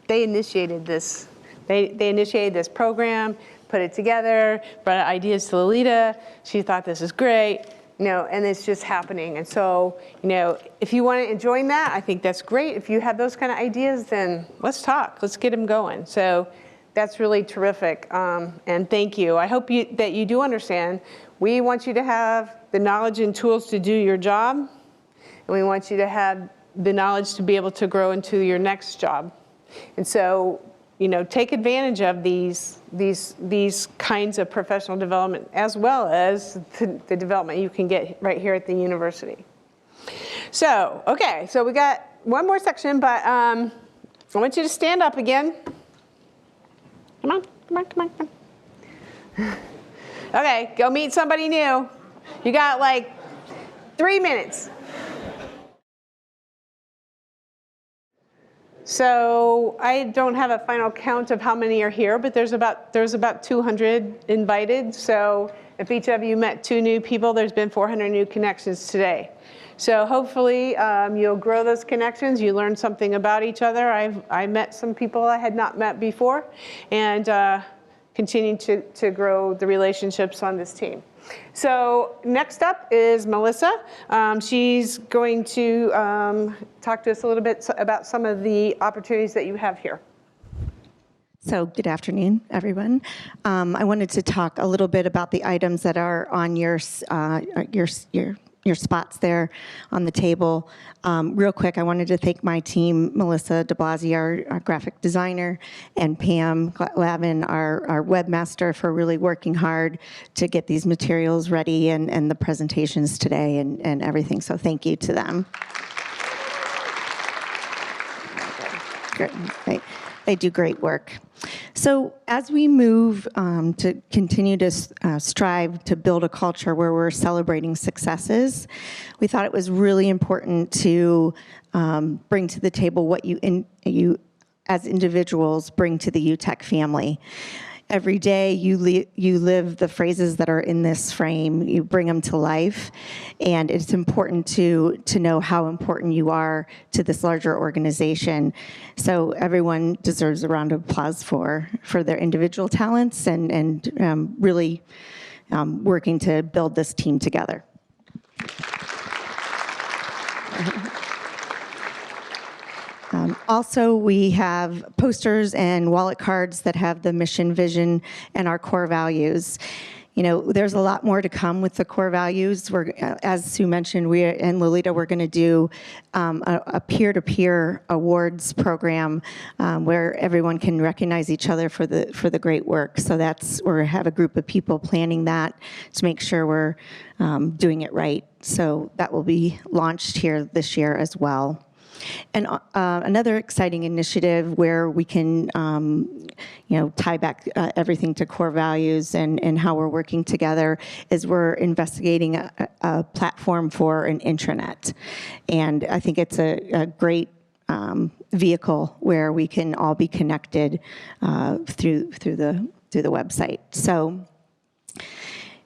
they initiated this. They initiated this program, put it together, brought ideas to Lolita. She thought this is great, you know, and it's just happening. And so, you know, if you want to join that, I think that's great. If you have those kind of ideas, then let's talk. Let's get them going. So that's really terrific. And thank you. I hope that you do understand. We want you to have the knowledge and tools to do your job. And we want you to have the knowledge to be able to grow into your next job. And so, you know, take advantage of these kinds of professional development, as well as the development you can get right here at the university. So, okay, so we got one more section, but I want you to stand up again. Come on, come on, come on, come on. Okay, go meet somebody new. You got like 3 minutes. So I don't have a final count of how many are here, but there's about 200 invited. So if each of you met 2 new people, there's been 400 new connections today. So hopefully you'll grow those connections. You learn something about each other. I met some people I had not met before, and continue to grow the relationships on this team. So next up is Melissa. She's going to talk to us a little bit about some of the opportunities that you have here. So good afternoon, everyone. I wanted to talk a little bit about the items that are on your spots there on the table. Real quick, I wanted to thank my team, Melissa DeBlasi, our graphic designer, and Pam Lavin, our webmaster, for really working hard to get these materials ready and the presentations today and everything. So thank you to them. Great. They do great work. So as we move to continue to strive to build a culture where we're celebrating successes, we thought it was really important to bring to the table what you as individuals bring to the UTech family. Every day you live the phrases that are in this frame, you bring them to life, and it's important to know how important you are to this larger organization. So everyone deserves a round of applause for their individual talents and really working to build this team together. Also, we have posters and wallet cards that have the mission, vision, and our core values. You know, there's a lot more to come with the core values. As Sue mentioned, and Lolita, we're going to do a peer-to-peer awards program where everyone can recognize each other for the great work. So we have a group of people planning that to make sure we're doing it right. So that will be launched here this year as well. And another exciting initiative where we can, tie back everything to core values and how we're working together is we're investigating a platform for an intranet. And I think it's a great vehicle where we can all be connected through the website. So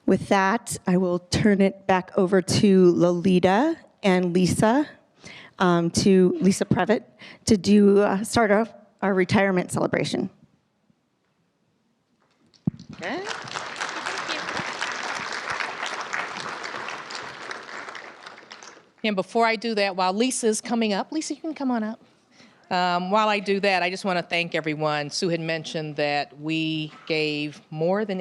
with that, I will turn it back over to Lolita and Lisa, to Lisa Previtt, to start off our retirement celebration. Okay. And before I do that, while Lisa's coming up, Lisa, you can come on up. While I do that, I just want to thank everyone. Sue had mentioned that we gave more than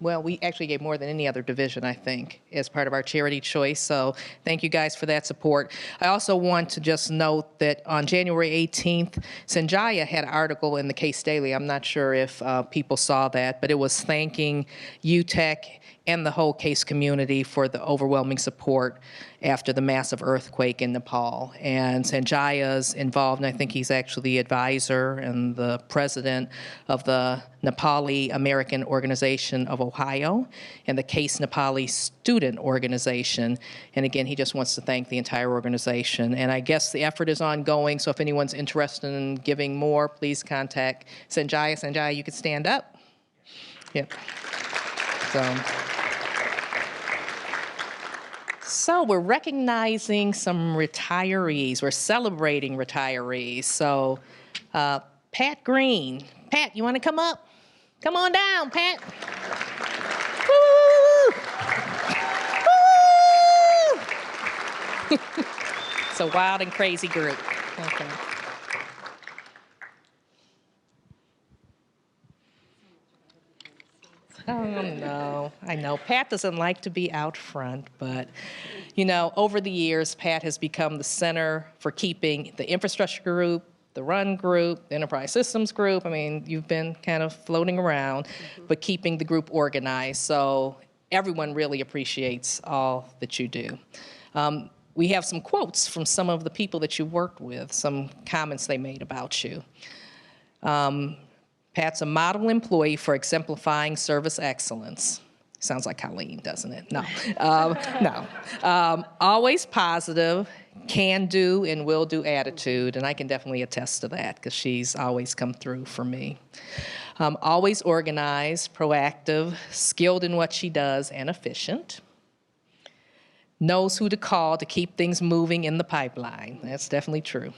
we actually gave more than any other division, I think, as part of our charity choice. So thank you guys for that support. I also want to just note that on January 18th, Sanjaya had an article in the Case Daily. I'm not sure if people saw that, but it was thanking UTEC and the whole Case community for the overwhelming support after the massive earthquake in Nepal. And Sanjaya's involved, and I think he's actually the advisor and the president of the Nepali American Organization of Ohio and the Case Nepali Student Organization. And again, he just wants to thank the entire organization. And I guess the effort is ongoing, so if anyone's interested in giving more, please contact Sanjaya. Sanjaya, you can stand up. Yep. So we're recognizing some retirees. We're celebrating retirees. So Pat Green. Pat, you want to come up? Come on down, Pat. Woo! Woo! It's a wild and crazy group. Okay. Oh, no. I know. Pat doesn't like to be out front, but, over the years, Pat has become the center for keeping the infrastructure group, the run group, the enterprise systems group. I mean, you've been kind of floating around, but keeping the group organized. So everyone really appreciates all that you do. We have some quotes from some of the people that you worked with, some comments they made about you. Pat's a model employee for exemplifying service excellence. Sounds like Colleen, doesn't it? No. No. Always positive, can do and will do attitude, and I can definitely attest to that because she's always come through for me. Always organized, proactive, skilled in what she does, and efficient. Knows who to call to keep things moving in the pipeline. That's definitely true.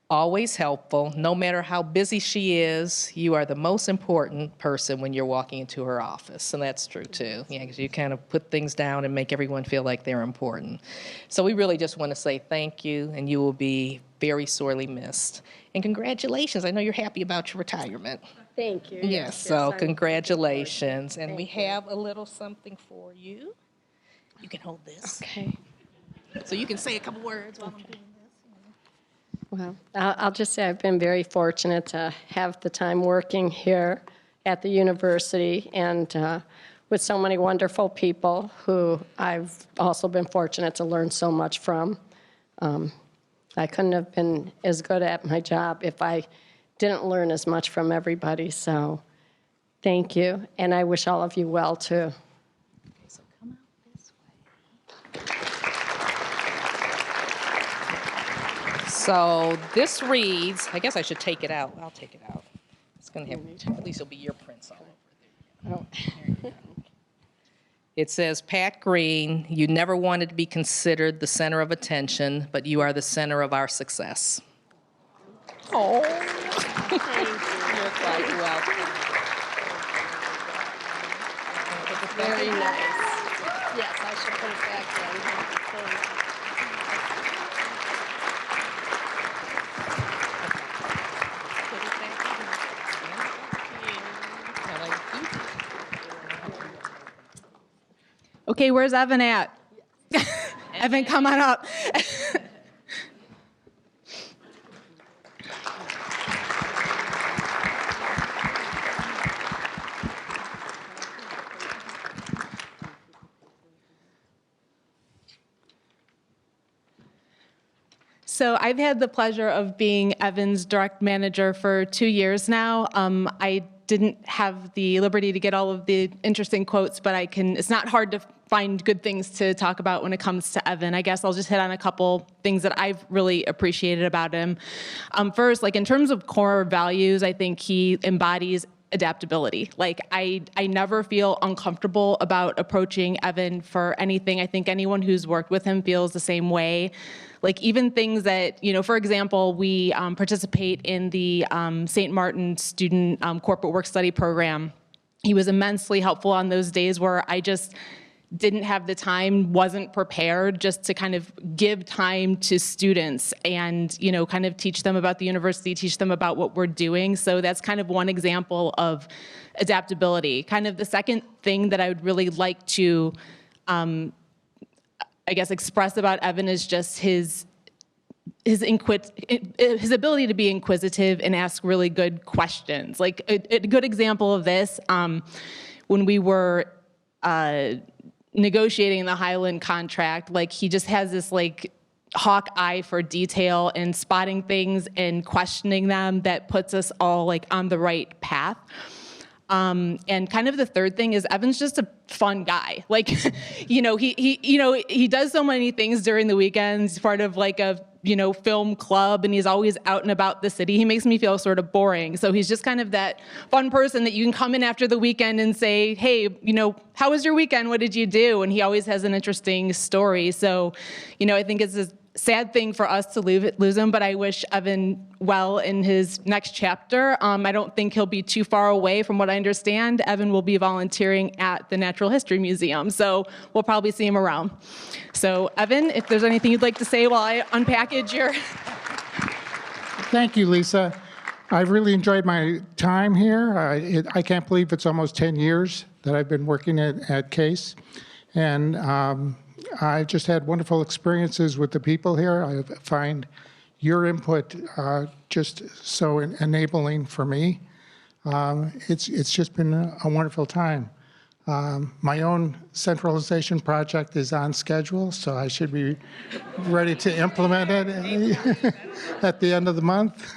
Always helpful. No matter how busy she is, you are the most important person when you're walking into her office. And that's true, too. Yeah, because you kind of put things down and make everyone feel like they're important. So we really just want to say thank you, and you will be very sorely missed. And congratulations. I know you're happy about your retirement. Thank you. Yes, so congratulations. And we have a little something for you. You can hold this. Okay. So you can say a couple words while I'm doing this. Well, I'll just say I've been very fortunate to have the time working here at the university and with so many wonderful people who I've also been fortunate to learn so much from. I couldn't have been as good at my job if I didn't learn as much from everybody. So thank you, and I wish all of you well, too. So this reads, I guess I should take it out. I'll take it out. It's going to have, at least it'll be your prints all over there. It says, Pat Green, you never wanted to be considered the center of attention, but you are the center of our success. Oh. Thank you. You're quite welcome. Very nice. Yes, I should put it back in. Okay, where's Evan at? Evan, come on up. So I've had the pleasure of being Evan's direct manager for 2 years now. I didn't have the liberty to get all of the interesting quotes, but it's not hard to find good things to talk about when it comes to Evan. I guess I'll just hit on a couple things that I've really appreciated about him. First, like in terms of core values, I think he embodies adaptability. Like I never feel uncomfortable about approaching Evan for anything. I think anyone who's worked with him feels the same way. Like even things that, for example, we participate in the St. Martin Student Corporate Work Study Program. He was immensely helpful on those days where I just didn't have the time, wasn't prepared, just to kind of give time to students and, kind of teach them about the university, teach them about what we're doing. So that's kind of one example of adaptability. Kind of the second thing that I would really like to, express about Evan is just his ability to be inquisitive and ask really good questions. Like a good example of this, when we were negotiating the Highland contract, like he just has this like hawk eye for detail and spotting things and questioning them that puts us all like on the right path. And kind of the third thing is Evan's just a fun guy. Like, he does so many things during the weekends. He's part of like a, film club, and he's always out and about the city. He makes me feel sort of boring. So he's just kind of that fun person that you can come in after the weekend and say, hey, how was your weekend? What did you do? And he always has an interesting story. So, I think it's a sad thing for us to lose him, but I wish Evan well in his next chapter. I don't think he'll be too far away. From what I understand, Evan will be volunteering at the Natural History Museum, so we'll probably see him around. So Evan, if there's anything you'd like to say while I unpackage your... Thank you, Lisa. I've really enjoyed my time here. I can't believe it's almost 10 years that I've been working at CASE, and I just had wonderful experiences with the people here. I find your input just so enabling for me. It's just been a wonderful time. My own centralization project is on schedule, so I should be ready to implement it at the end of the month.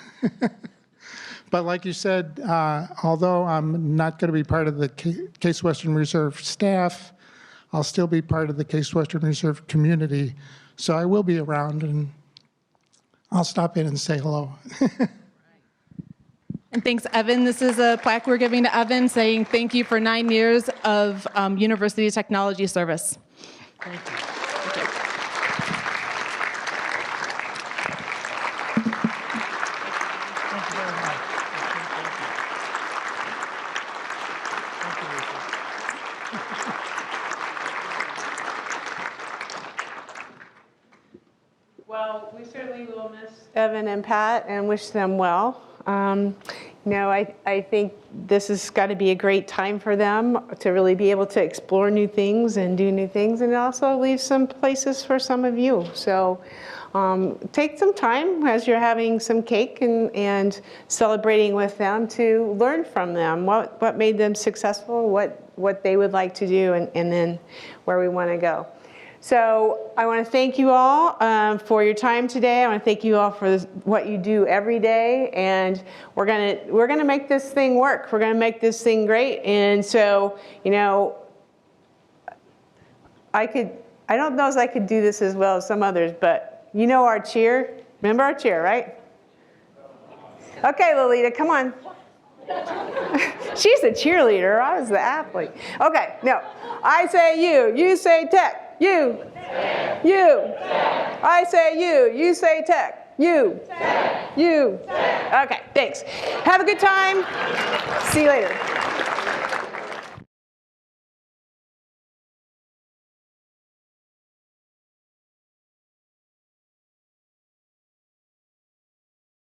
But like you said, although I'm not going to be part of the Case Western Reserve staff, I'll still be part of the Case Western Reserve community, so I will be around, and I'll stop in and say hello. And thanks, Evan. This is a plaque we're giving to Evan saying thank you for 9 years of university technology service. Thank you. Thank you. Well, we certainly will miss Evan and Pat and wish them well. I think this has got to be a great time for them to really be able to explore new things and do new things, and also leave some places for some of you. So take some time as you're having some cake and celebrating with them to learn from them what made them successful, what they would like to do, and then where we want to go. So I want to thank you all for your time today. I want to thank you all for what you do every day, and we're gonna make this thing work. We're gonna make this thing great. And so, I don't know if I could do this as well as some others, but our cheer. Remember our cheer, right? Okay, Lolita, come on. She's the cheerleader. I was the athlete. Okay, no. I say you. You say tech. You. Tech. You. Tech. I say you. You say tech. You. Tech. You. Tech. Okay, thanks. Have a good time. See you later.